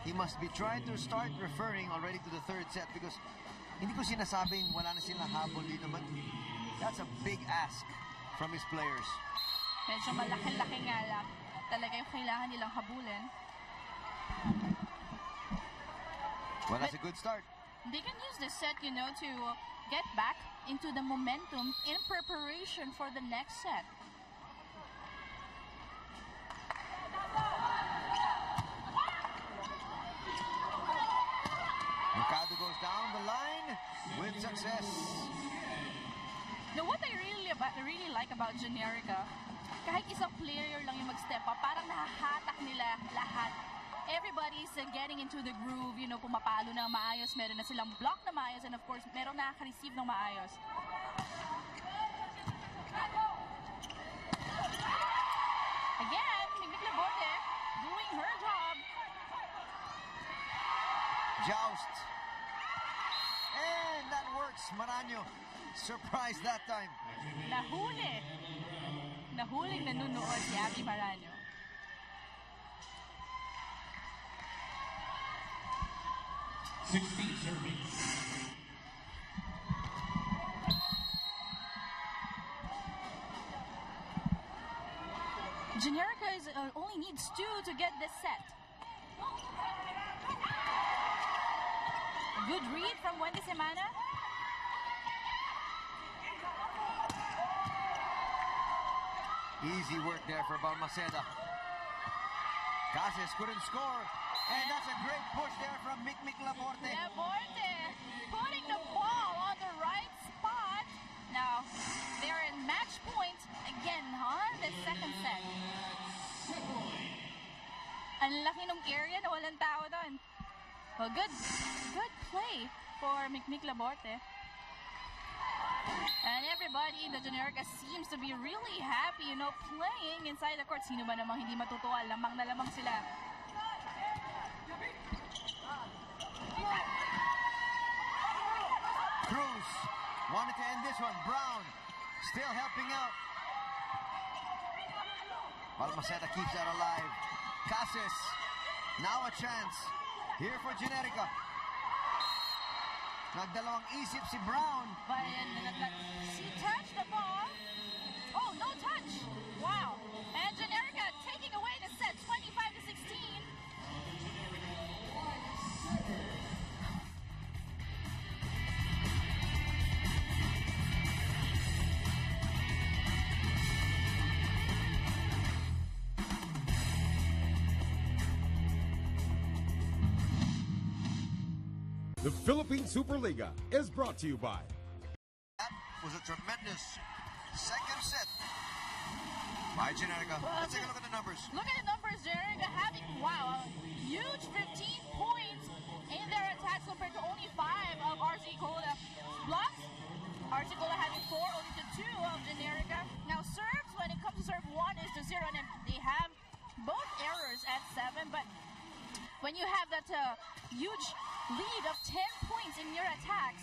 he must be trying to start referring already to the third set because hindi ko sinasabing wala na silang habol dito, but that's a big ask from his players. Medyo malaki-laki nga lang. Talaga yung kailangan nilang habulin. Well, that's a good start. They can use this set, you know, to get back into the momentum in preparation for the next set. Mercado goes down the line with success. Now, what I really like about Generica, kahit isang player lang yung mag-step up, parang nahahatak nila lahat. Everybody's getting into the groove, you know, pumapalo na maayos, meron na silang block na maayos, and of course, meron na nakaka-receive ng maayos. Again, Migmik Labote doing her job. Joust. And that works. Maranyo surprised that time. Nahuling nanunood si Abby Maranyo. Generica only needs 2 to get this set. Good read from Wendy Semana. Easy work there for Balmaceda. Casas couldn't score. And that's a great push there from Migmik Laborte. Laborte putting the ball on the right spot. Now, they're in match point again on the second set. Ang laki ng area na walang tao doon. Well, good play for Mikmik Laborte. And everybody in the Generica seems to be really happy, you know, playing inside the court. Sino ba namang hindi matutuwa? Lamang na lamang sila. Cruz wanted to end this one. Brown still helping out. Balmaceda keeps that alive. Cases, now a chance. Here for Generica. Nagdalawang isip si Brown. But she touched the ball. Oh, no touch. Wow. And Generica taking away the set, 25-16. The Philippine Superliga is brought to you by. That was a tremendous second set by Generica. Let's take a look at the numbers. Look at the numbers, Generica having, wow, a huge 15 points in their attacks compared to only 5 of RC Cola. Blocks, RC Cola having 4, only to 2 of Generica. Now serves, when it comes to serve, 1 is to 0, and they have both errors at 7, but when you have that huge lead of 10 points in your attacks,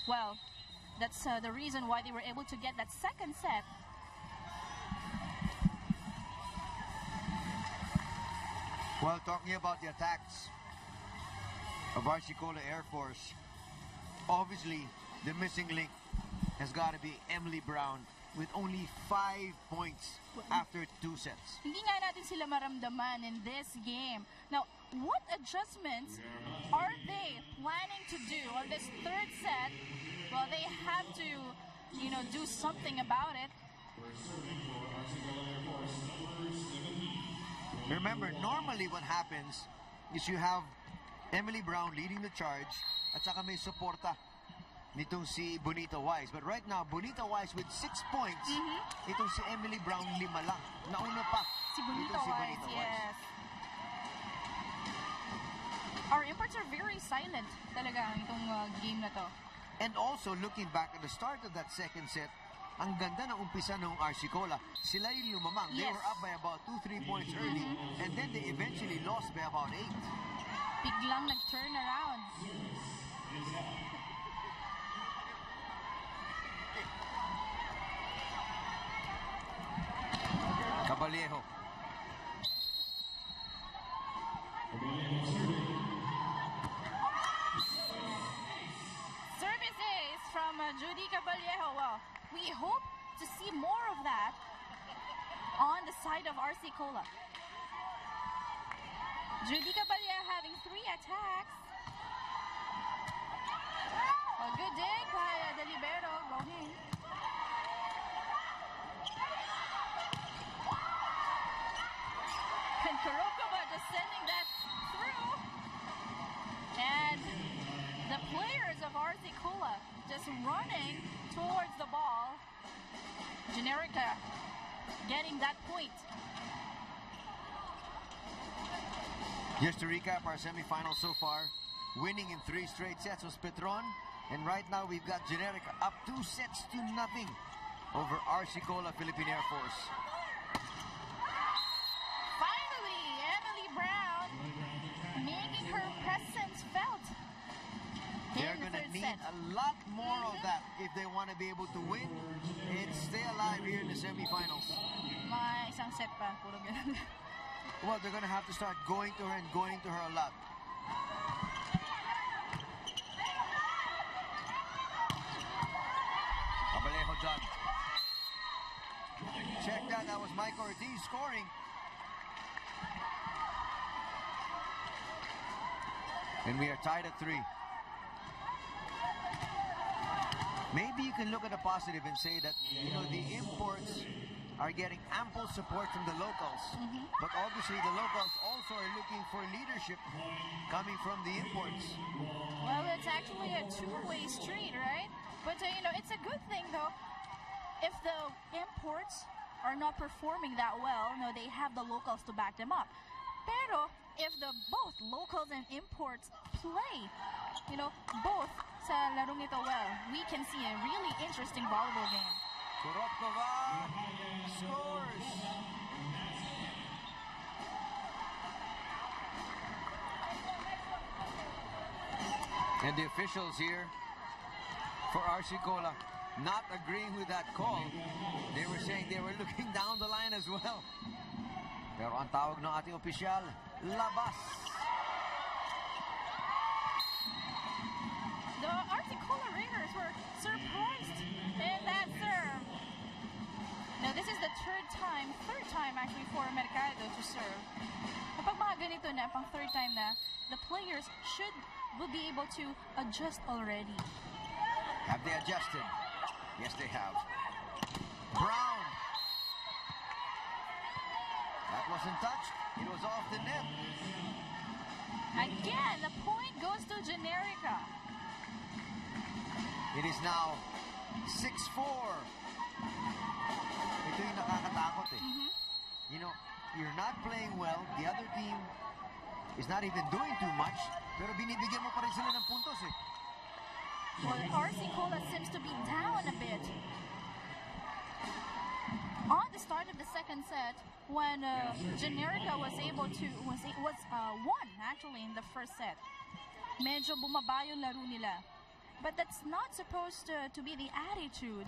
well, that's the reason why they were able to get that second set. Well, talking about the attacks of Arcicola Air Force, obviously the missing link has got to be Emily Brown with only 5 points after 2 sets. Hindi nga natin sila maramdaman in this game. Now, what adjustments are they planning to do on this third set? Well, they have to, you know, do something about it. Remember, normally what happens is you have Emily Brown leading the charge at saka may suporta nitong si Bonita Wise. But right now, Bonita Wise with 6 points. Itong si Emily Brown 5 lang. Nauna pa. Si Bonita itong si Wise, Bonita Wise. yes. Our imports are very silent talaga itong game na to. And also, looking back at the start of that second set, ang ganda ng umpisa ng Arcicola. Sila yung lumamang. They Yes. were up by about 2-3 points early. And then they eventually lost by about 8. Biglang nag-turn around. Caballero. Service ace from Generika. Well, we hope to see more of that on the side of RC Cola. Generika having 3 attacks. A good day by the libero, Rohin. And Kurokova just sending that through. And the players of RC Cola just running towards the ball. Generica getting that point. Just to recap our semifinals so far, winning in 3 straight sets was Petron. And right now we've got Generica up 2 sets to nothing over Arcicola Philippine Air Force. Finally, Emily Brown making her presence felt. They're in the going to third need set. a lot more of that if they want to be able to win and stay alive here in the semifinals. Mga isang set pa, puro ganun. Well, they're going to have to start going to her and going to her a lot. Caballero John. Check that, that was Mike Ortiz scoring. And we are tied at 3. Maybe you can look at the positive and say that, you know, the imports are getting ample support from the locals. But obviously the locals also are looking for leadership coming from the imports. Well, it's actually a two-way street, right? But, you know, it's a good thing, though, if the imports are not performing that well, no, they have the locals to back them up. Pero if the both locals and imports play, both sa larong ito well, we can see a really interesting volleyball game. Korotkova scores. And the officials here for RC Cola not agreeing with that call. They were saying they were looking down the line as well. Pero ang tawag ng ating opisyal, labas. The RC Cola Ringers were surprised in that serve. Now this is the third time actually for Mercado to serve. Kapag mga ganito na, pang third time na, the players will be able to adjust already. Have they adjusted? Yes, they have. Brown. That wasn't touched. It was off the net. Again, the point goes to Generica. It is now 6-4. Ito yung nakakatakot eh. You're not playing well. The other team is not even doing too much. Pero binibigyan mo pa rin sila ng puntos eh. Well, RC Cola seems to be down a bit. On the start of the second set, when Generica was able to won actually in the first set. Medyo bumaba yung laro nila. But that's not supposed to be the attitude.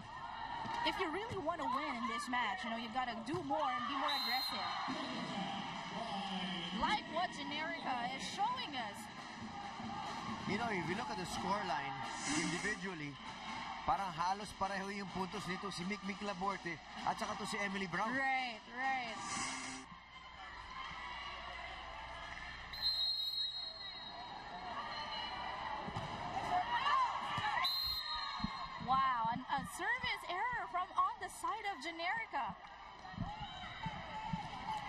If you really want to win in this match, you gotta do more and be more aggressive. Like what Generica is showing us. If you look at the scoreline individually, parang halos pareho yung puntos nito si Mick Laborte at saka to si Emily Brown. Right. Wow, a service error from on the side of Generica.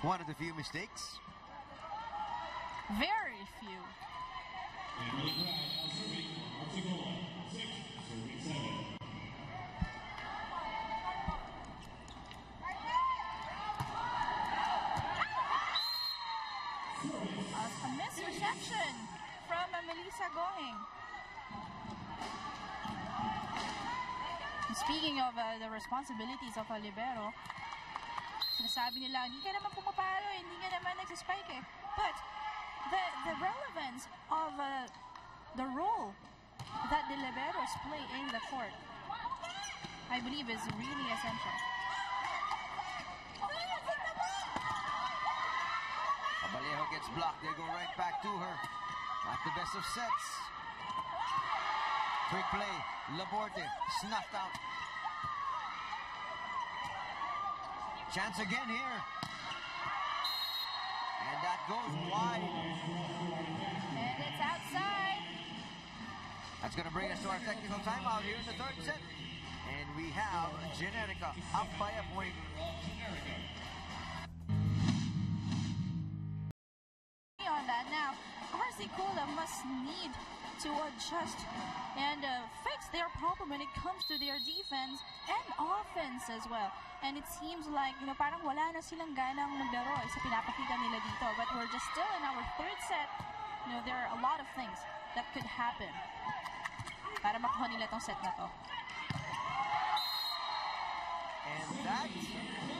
One of the few mistakes. Very few. A misreception from Melissa Going. Speaking of the responsibilities of a libero, sinasabi nila, hindi ka naman pumapalo, hindi ka naman nagsispike eh. But the relevance of the role that the liberos play in the court, I believe, is really essential. Abalejo gets blocked. They go right back to her. At the best of sets. Quick play. Laborte snuffed out. Chance again here. And that goes wide. And it's outside. That's going to bring us to our technical timeout here in the third set. And we have Generica up by a point. On that now, RC Cola must need to adjust and fix their problem when it comes to their defense and offense as well. And it seems like, parang wala na silang ganang maglaro sa pinapakita nila dito. But we're just still in our third set. There are a lot of things that could happen para makuha nila tong set na to. And that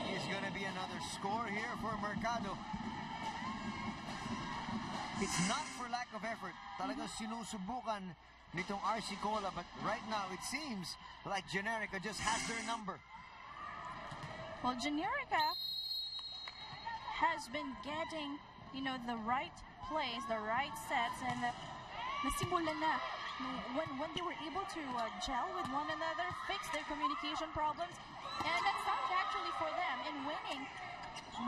is going to be another score here for Mercado. It's not for lack of effort. Talagang sinusubukan nitong RC Cola, but right now it seems like Generica just has their number. Well, Generica has been getting, the right plays, the right sets, and nasimulan na. When they were able to gel with one another, fix their communication problems, and that started actually for them in winning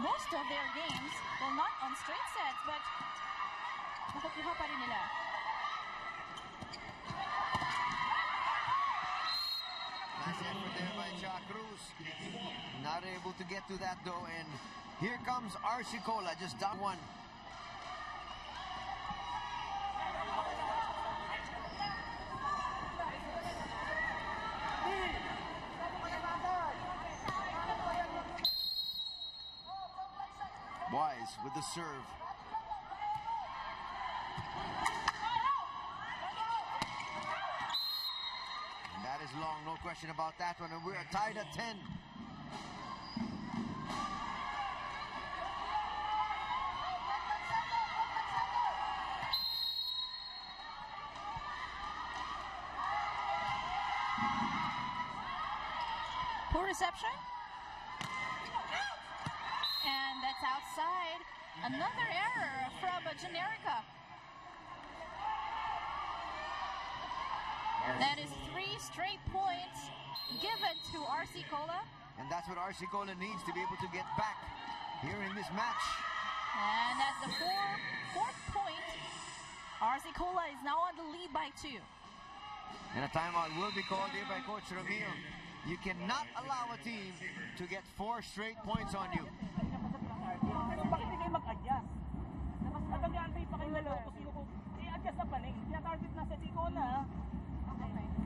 most of their games. Well, not on straight sets, but nakukuha pa rin nila. Nice effort there by Cha Cruz. Not able to get to that though, and here comes RC Cola, just down one. Alvarez with the serve. And that is long, no question about that one. And we are tied at 10. Poor reception. And that's outside. Another error from Generica. That is 3 straight points given to RC Cola. And that's what RC Cola needs to be able to get back here in this match. And that's the fourth point. RC Cola is now on the lead by 2. And a timeout will be called here by Coach Ramil. You cannot allow a team to get 4 straight points on you. Bakit hindi kayo mag-adjust? Nag-aantay pa kayo lalo kung sino kung i-adjust na pala eh. Tina-target na sa Tico na.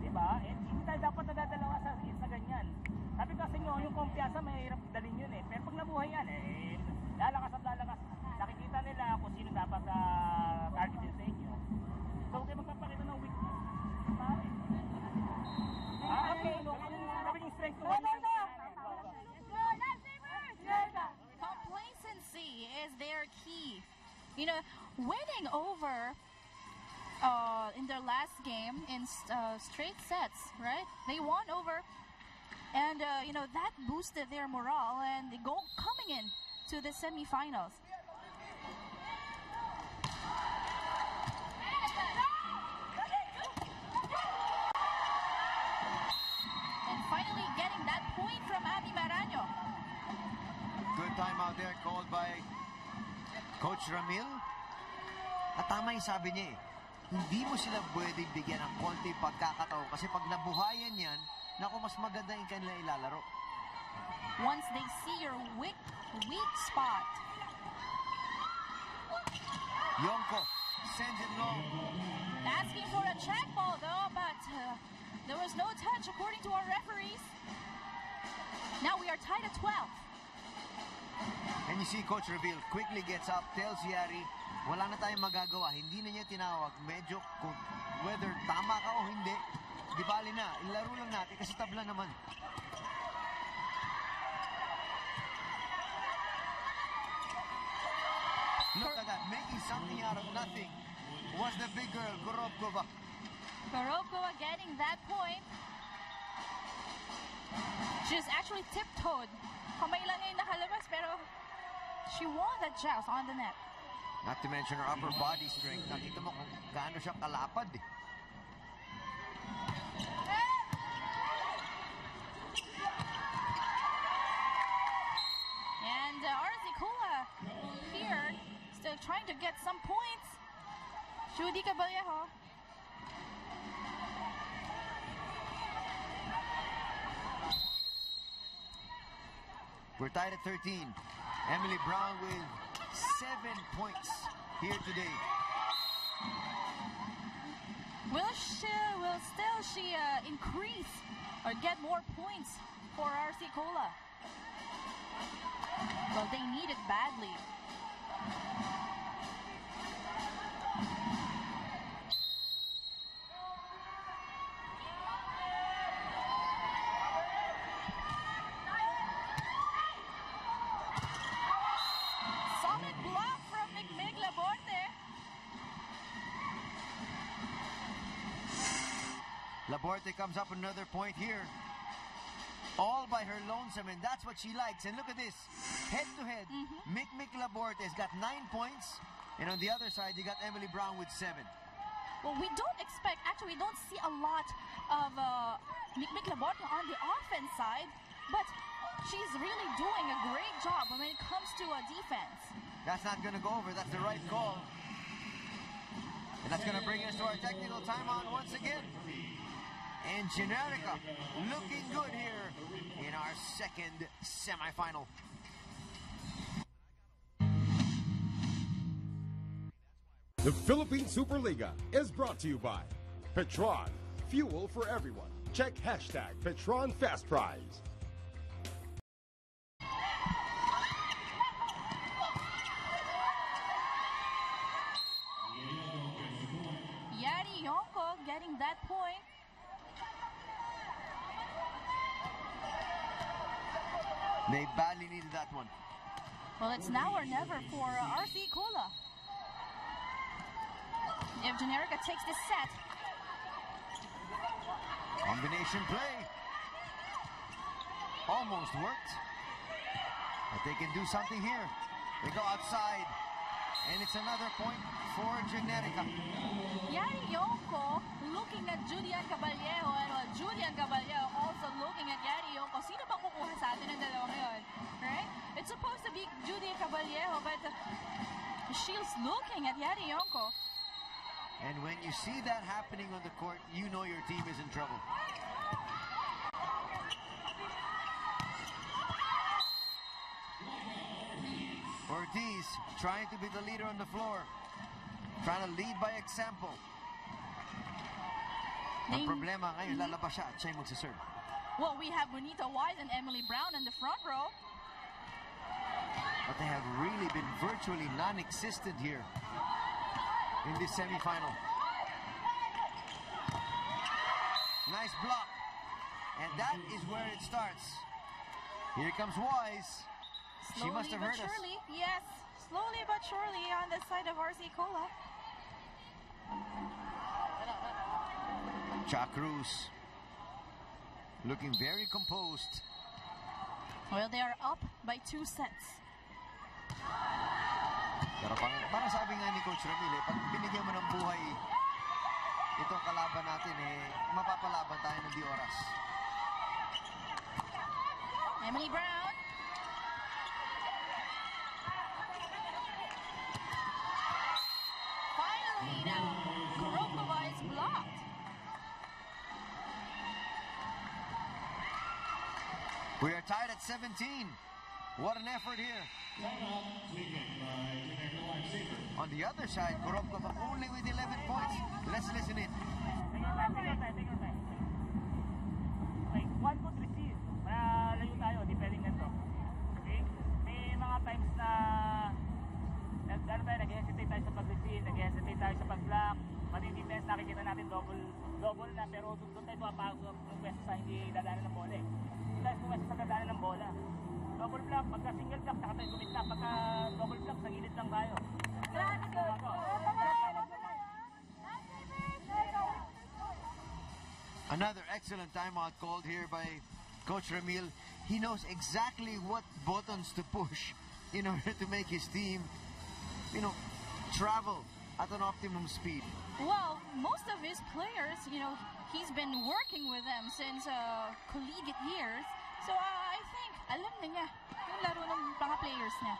Diba? Eh, hindi tayo dapat nadadalawa sa ganyan. Sabi kasi nyo, yung kumpiyansa mahirap dalhin yun eh. Pero pag nabuhay yan eh, lalakas at lalakas. Nakikita nila kung sino dapat targetin sa inyo. So, kayo magpapakita ng weakness. Okay. Sabi yung strength ko. Complacency is their key. You know, winning over in their last game in straight sets, right? They won over, and you know, that boosted their morale, and they go coming in to the semifinals. And finally getting that point from Abby Maraño. Good timeout there called by Coach Ramil. At tama yung sabi niya eh, hindi mo sila pwedeng bigyan ng konti pagkakataon kasi pag nabuhayan yan, naku, mas maganda yung kanila ilalaro. Once they see your weak spot. Yonko sends it long. Asking for a check ball though, but there was no touch according to our referees. Now we are tied at 12. And you see Coach Reveal quickly gets up, tells Yari, wala na tayong magagawa. Hindi na niya tinawag. Medyo whether tama ka o hindi, di bali na. Ilaro lang natin kasi tabla naman. Look at that, making something out of nothing was the big girl, Gorobkova. Gorobkova getting that point. She's actually tiptoed. Kamay lang yung nakalabas, pero she won that joust on the net. Not to mention her upper body strength. Nakita mo kung gaano siya kalapad eh. And RC Cola here still trying to get some points. Judy Caballejo. We're tied at 13. Emily Brown with 7 points here today. Will she increase or get more points for RC Cola? Well, they need it badly. Solid block from Mig Laborte. Laborte comes up another point here. All by her lonesome, and that's what she likes. And look at this. Head-to-head, Mick Laborte has got 9 points. And on the other side, you got Emily Brown with 7. Well, we don't expect, actually, we don't see a lot of Mick Laborte on the offense side, but she's really doing a great job when it comes to defense. That's not going to go over. That's the right call. And that's going to bring us to our technical timeout once again. And Generica looking good here in our second semifinal. The Philippine Superliga is brought to you by Petron, fuel for everyone. Check hashtag Petron Fast Prize. that point. They badly needed that one. Well, it's now or never for RC Cola. If Generica takes this set. Combination play. Almost worked. But they can do something here. They go outside. And it's another point for Generica. Yari Yonko looking at Julian Caballero, and Julian Caballero also looking at Yari Yonko. Sino bang kukuha sa atin ng dalawang yun? Right? It's supposed to be Julian Caballero, but she's looking at Yari Yonko. And when you see that happening on the court, you know your team is in trouble. Ortiz trying to be the leader on the floor. Trying to lead by example. Ang problema ngayon, lalabas siya at siya yung magsaserve. Well, we have Bonita Wise and Emily Brown in the front row. But they have really been virtually non-existent here in this semifinal. Nice block. And that is where it starts. Here comes Wise. She must have heard us. Yes, slowly but surely on the side of RC Cola. Cruz looking very composed. Well, they are up by 2 sets. Pero parang sabi nga ni Coach Ramil, pag binigyan mo ng buhay itong kalaban natin, mapapalaban tayo ng di oras. Emily Brown. Finally, now Kurokova is blocked. We are tied at 17. What an effort here. On the other side, Kurokova only with 11 points. Let's listen in. Take your time. Okay, 1, 2, 3, see. Malayo tayo, depending na to. Okay? May mga times na nag-hesitate tayo sa pag-receive, nag-hesitate tayo sa pag-block. Mati-defense, nakikita natin double na, pero doon tayo pumapasok ng pwesto sa hindi dadaanan ng bola. Hindi tayo pumwesto sa dadaanan ng bola. Double block, pagka single block, saka tayo gumit na. Pagka double block, sa gilid lang tayo. Another excellent timeout called here by Coach Ramil. He knows exactly what buttons to push in order to make his team, travel at an optimum speed. Well, most of his players, he's been working with them since collegiate years. So I think alam na niya yung laro ng mga players niya.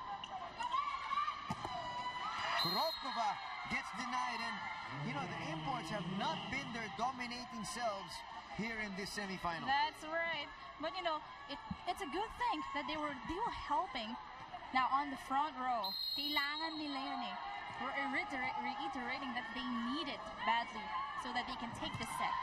Kurokova gets denied, and the imports have not been their dominating selves here in this semifinal. That's right. But it's a good thing that they were helping. Now on the front row, kailangan nila yun eh. We're reiterating that they need it badly so that they can take this set.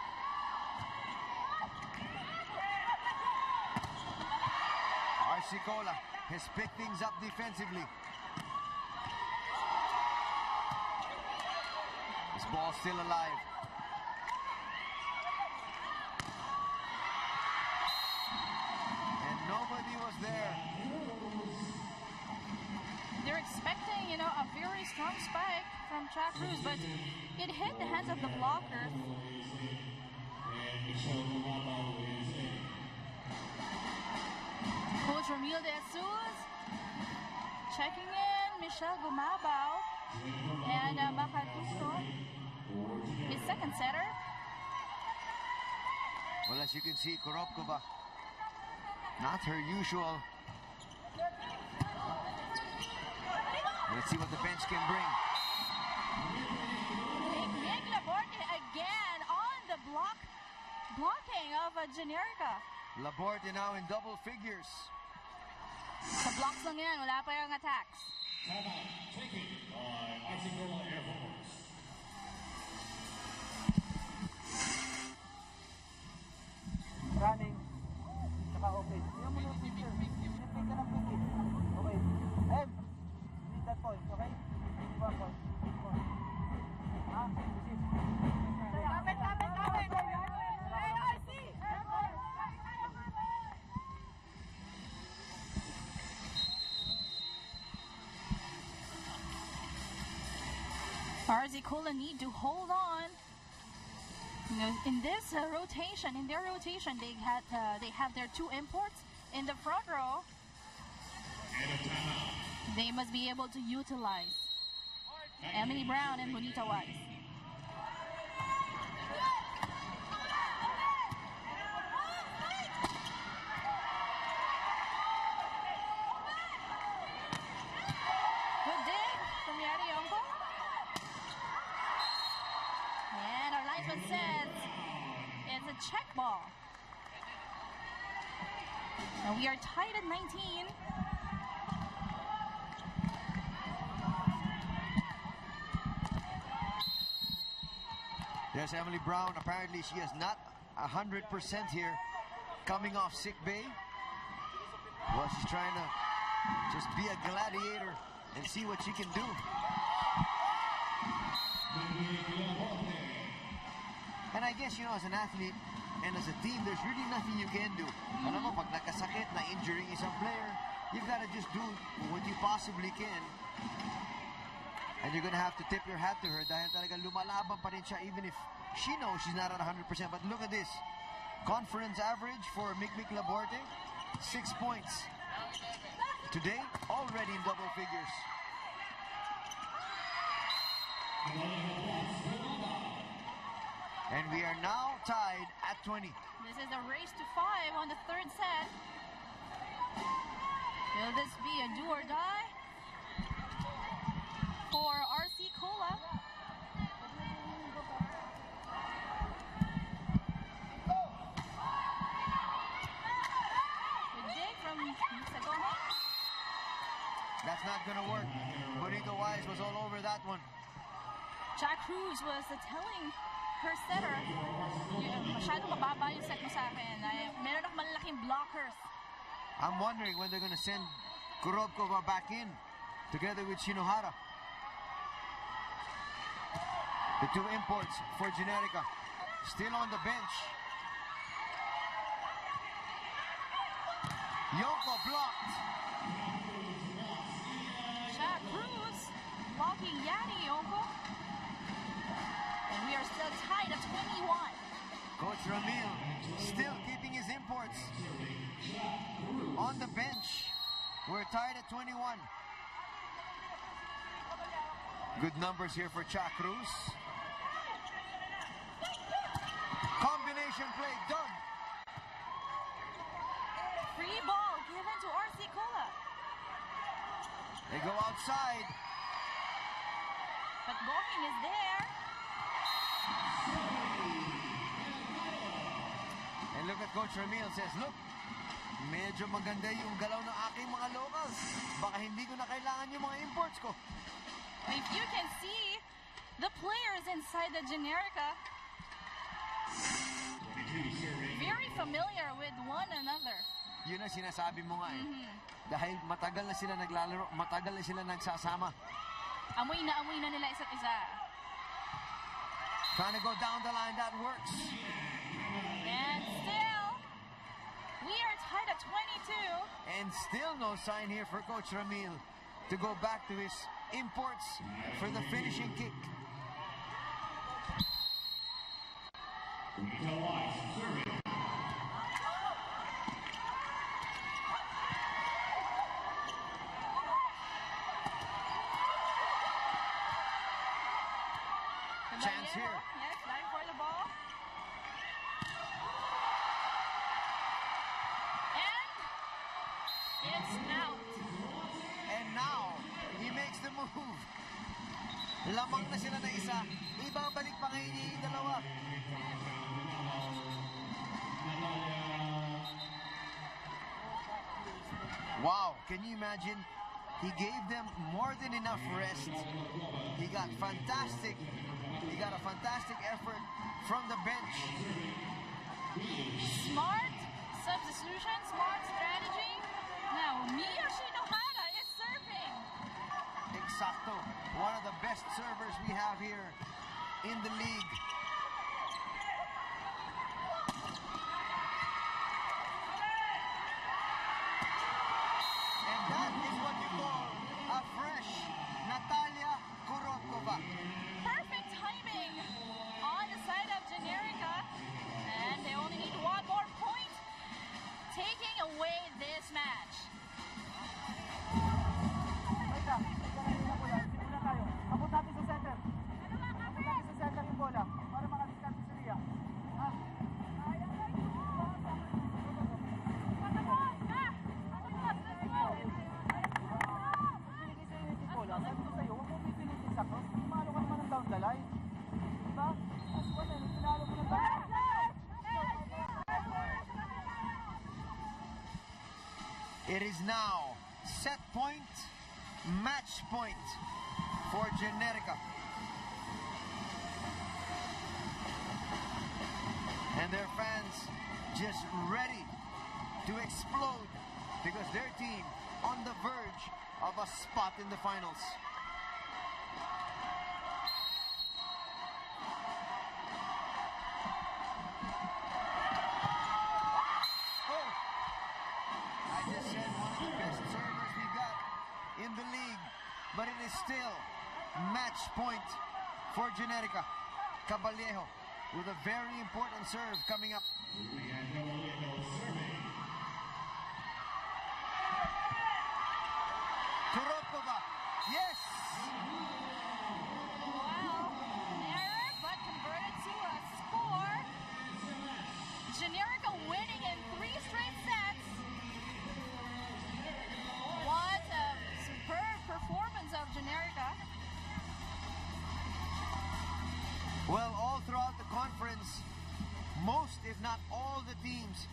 RC Cola has picked things up defensively. This ball's still alive. And nobody was there. They're expecting, a very strong spike from Cruz, but it hit the hands of the blocker. Coach Ramil de Jesus checking in, Michelle Gumabao, and Makaturo, his second setter. Well, as you can see, Kurokova, not her usual. Let's see what the bench can bring. Nick Laborte again on the blocking of Generica. Laborte now in double figures. Sa blocks lang yan, wala pa yung attacks. Taken by Articola Air Force. Running. Saka okay. Yung mo yung picture. Yung ka ng picture. Okay. Need that point, okay? 1 point. Ha? Kapit! RC Cola need to hold on. You know, in this rotation, in their rotation, they have their 2 imports in the front row. They must be able to utilize Emily Brown and Bonita Wise. Good dig from Yadi Yonko. And our linesman says it's a check ball. And we are tied at 19. There's Emily Brown. Apparently she is not 100% here, coming off sick bay. Well, she's trying to just be a gladiator and see what she can do. And I guess, you know, as an athlete and as a team, there's really nothing you can do. Alam mo, pag nakasakit, na-injuring isang player, you've got to just do what you possibly can. And you're going to have to tip your hat to her dahil talaga lumalaban pa rin siya even if she knows she's not at 100%. But look at this. Conference average for Mikmik Laborte, 6 points. Today, already in double figures. And we are now tied at 20. This is a race to 5 on the 3rd set. Will this be a do or die for RC Cola? Good dig from Sagomo. That's not going to work. Bonita Wise was all over that one. Jack Cruz was telling her setter, masyadong mababa yung set mo sa akin. Meron akong malalaking blockers. I'm wondering when they're going to send Kurobkova back in together with Shinohara. The 2 imports for Generica still on the bench. Yoko blocked. Jack Cruz blocking Yadi Yoko. And we are still tied at 21. Coach Ramil still keeping his imports on the bench. We're tied at 21. Good numbers here for Jack Cruz. Combination play done. Free ball given to RC Cola. They go outside. But Gohing is there. And look at Coach Ramil says, look, medyo maganda yung galaw ng aking mga locals. Baka hindi ko na kailangan yung mga imports ko. If you can see the players inside the Generica, very familiar with one another. Yun ang sinasabi mo nga eh. Dahil matagal na sila naglalaro, matagal na sila nagsasama. Amoy na nila isa't isa. Trying to go down the line, that works. And still, we are tied at 22. And still no sign here for Coach Ramil to go back to his imports for the finishing kick. Chance here. Yes, line for the ball. And it's out. And now, he makes the move. Lamang na sila na isa. Ibabalik pa ngayon yung dalawa. Wow, can you imagine? He gave them more than enough rest. He got a fantastic effort from the bench. Smart substitution, smart strategy. Now, Mia Shinohara is serving. Exacto. One of the best servers we have here in the league. And that is what you call a fresh Natalia Kurokova. It is now set point, match point for Generica. And their fans just ready to explode because their team on the verge of a spot in the finals. Oh, I just said one of the best servers we've got in the league, but it is still match point for Generica. Caballero with a very important serve coming up. Kurokova, yes! Wow, an error, but converted to a score. Generica winning in 3 straight sets. What a superb performance of Generica. Well, all throughout the conference, most if not all the teams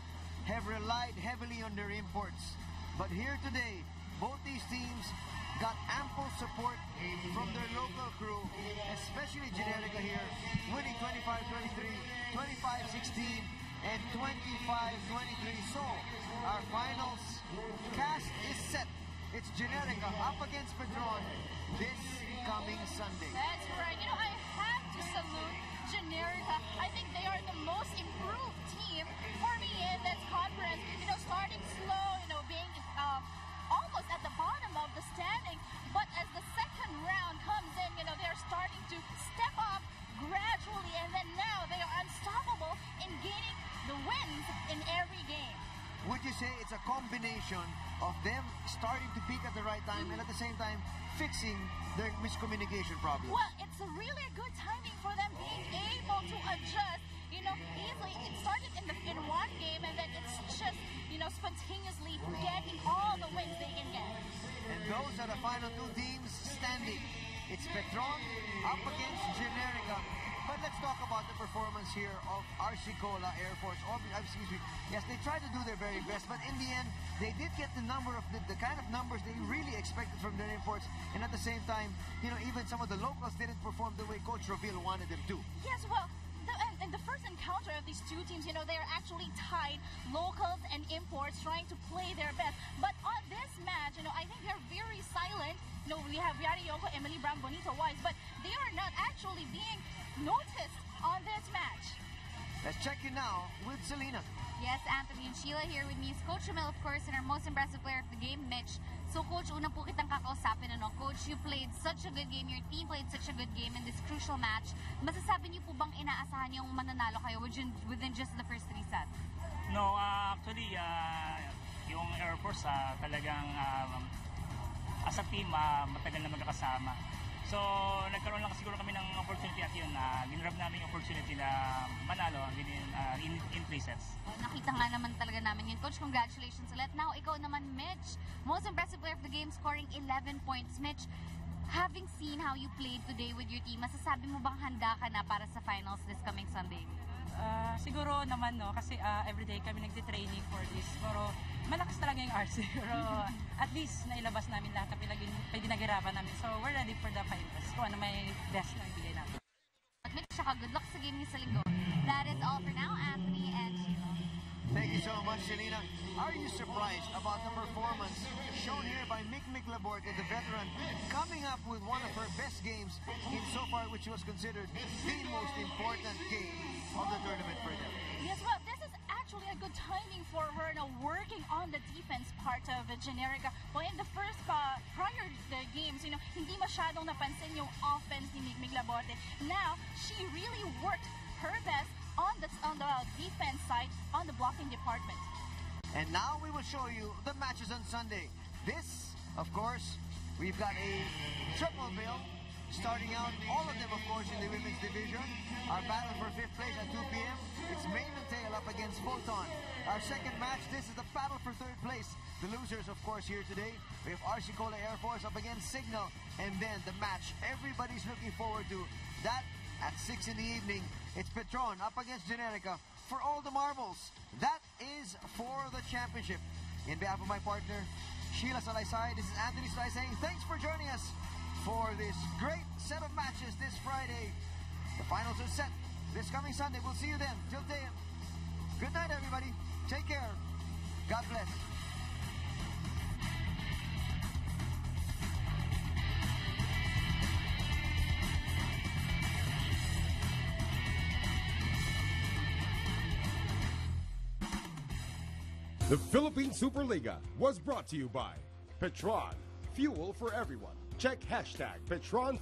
have relied heavily on their imports. But here today, both these teams got ample support from their local crew, especially Generica here, winning 25-23, 25-16, and 25-23. So, our finals cast is set. It's Generica up against Petron this coming Sunday. That's right. You know, I have to salute Generica. I think they are the most improved team for me in this conference. You know, starting slow, you know, being almost at the bottom of the standing. But as the second round comes in, you know, they're starting to step up gradually. And then now they are unstoppable in gaining the wins in every game. Would you say it's a combination of them starting to peak at the right time and at the same time fixing their miscommunication problems? Well, it's a really good timing for them being able to adjust, you know, easily. It started in one game and then it's just, you know, spontaneously getting all the wins they can get. And those are the final 2 teams standing. It's Petron up against Generica. But let's talk about the performance here of RC Cola Air Force. Excuse me. Yes, they tried to do their very best, but in the end, they did get the number of the kind of numbers they really expected from their imports. And at the same time, you know, even some of the locals didn't perform the way Coach Roville wanted them to. Yes, well, in the first encounter of these 2 teams, you know, they're actually tied, locals and imports trying to play their best. But on this match, you know, I think they're very silent. You know, we have Yari Yoko, Emily Brown, Bonito Wise, but they are not actually being noticed on this match. Let's check in now with Selena. Yes, Anthony and Sheila here with me is Coach Emil, of course, and our most impressive player of the game, Mitch. So, Coach, una po kitang kakausapin, ano? Coach, you played such a good game. Your team played such a good game in this crucial match. Masasabi niyo po bang inaasahan niyong mananalo kayo within just the first 3 sets? No, actually, yung Air Force talagang as a team, matagal na magkakasama. So, nagkaroon lang siguro kami ng opportunity at yun, ginrab namin yung opportunity na manalo in 3 sets. Nakita nga naman talaga namin yun. Coach, congratulations ulit. Now, ikaw naman, Mitch, most impressive player of the game, scoring 11 points. Mitch, having seen how you played today with your team, masasabi mo bang handa ka na para sa finals this coming Sunday? Siguro naman, no, kasi everyday kami nagtitraining for this. Pero malakas talaga yung RC. Pero at least nailabas namin lahat ng pinaghirapan namin. So we're ready for the finals. Kung ano may best na ibigay namin. Mitch, saka good luck sa game niyo sa linggo. That is all for now, Anthony and Sheila. Thank you so much, Selena. Are you surprised about the performance shown here by Mick Laborde, the veteran, coming up with one of her best games in so far, which was considered the most important game of the tournament for them? Yes, well, this is actually a good timing for her now, working on the defense part of Generica. Well, in the first, prior to the games, you know, hindi masyadong napansin yung offense ni Mick Laborde. Now, she really worked her best on the defense side, on the blocking department. And now we will show you the matches on Sunday. This, of course, we've got a triple bill. Starting out, all of them, of course, in the women's division. Our battle for 5th place at 2 p.m. It's Main and Tail up against Photon. Our second match, this is the battle for 3rd place. The losers, of course, here today. We have RC Cola Air Force up against Signal. And then the match everybody's looking forward to, that at 6 in the evening, it's Petron up against Generica for all the marbles. That is for the championship. In behalf of my partner, Sheila Salaysay, this is Anthony Salaysay saying thanks for joining us for this great set of matches this Friday. The finals are set this coming Sunday. We'll see you then. Till then, good night, everybody. Take care. God bless. The Philippine Superliga was brought to you by Petron, fuel for everyone. Check hashtag Petron.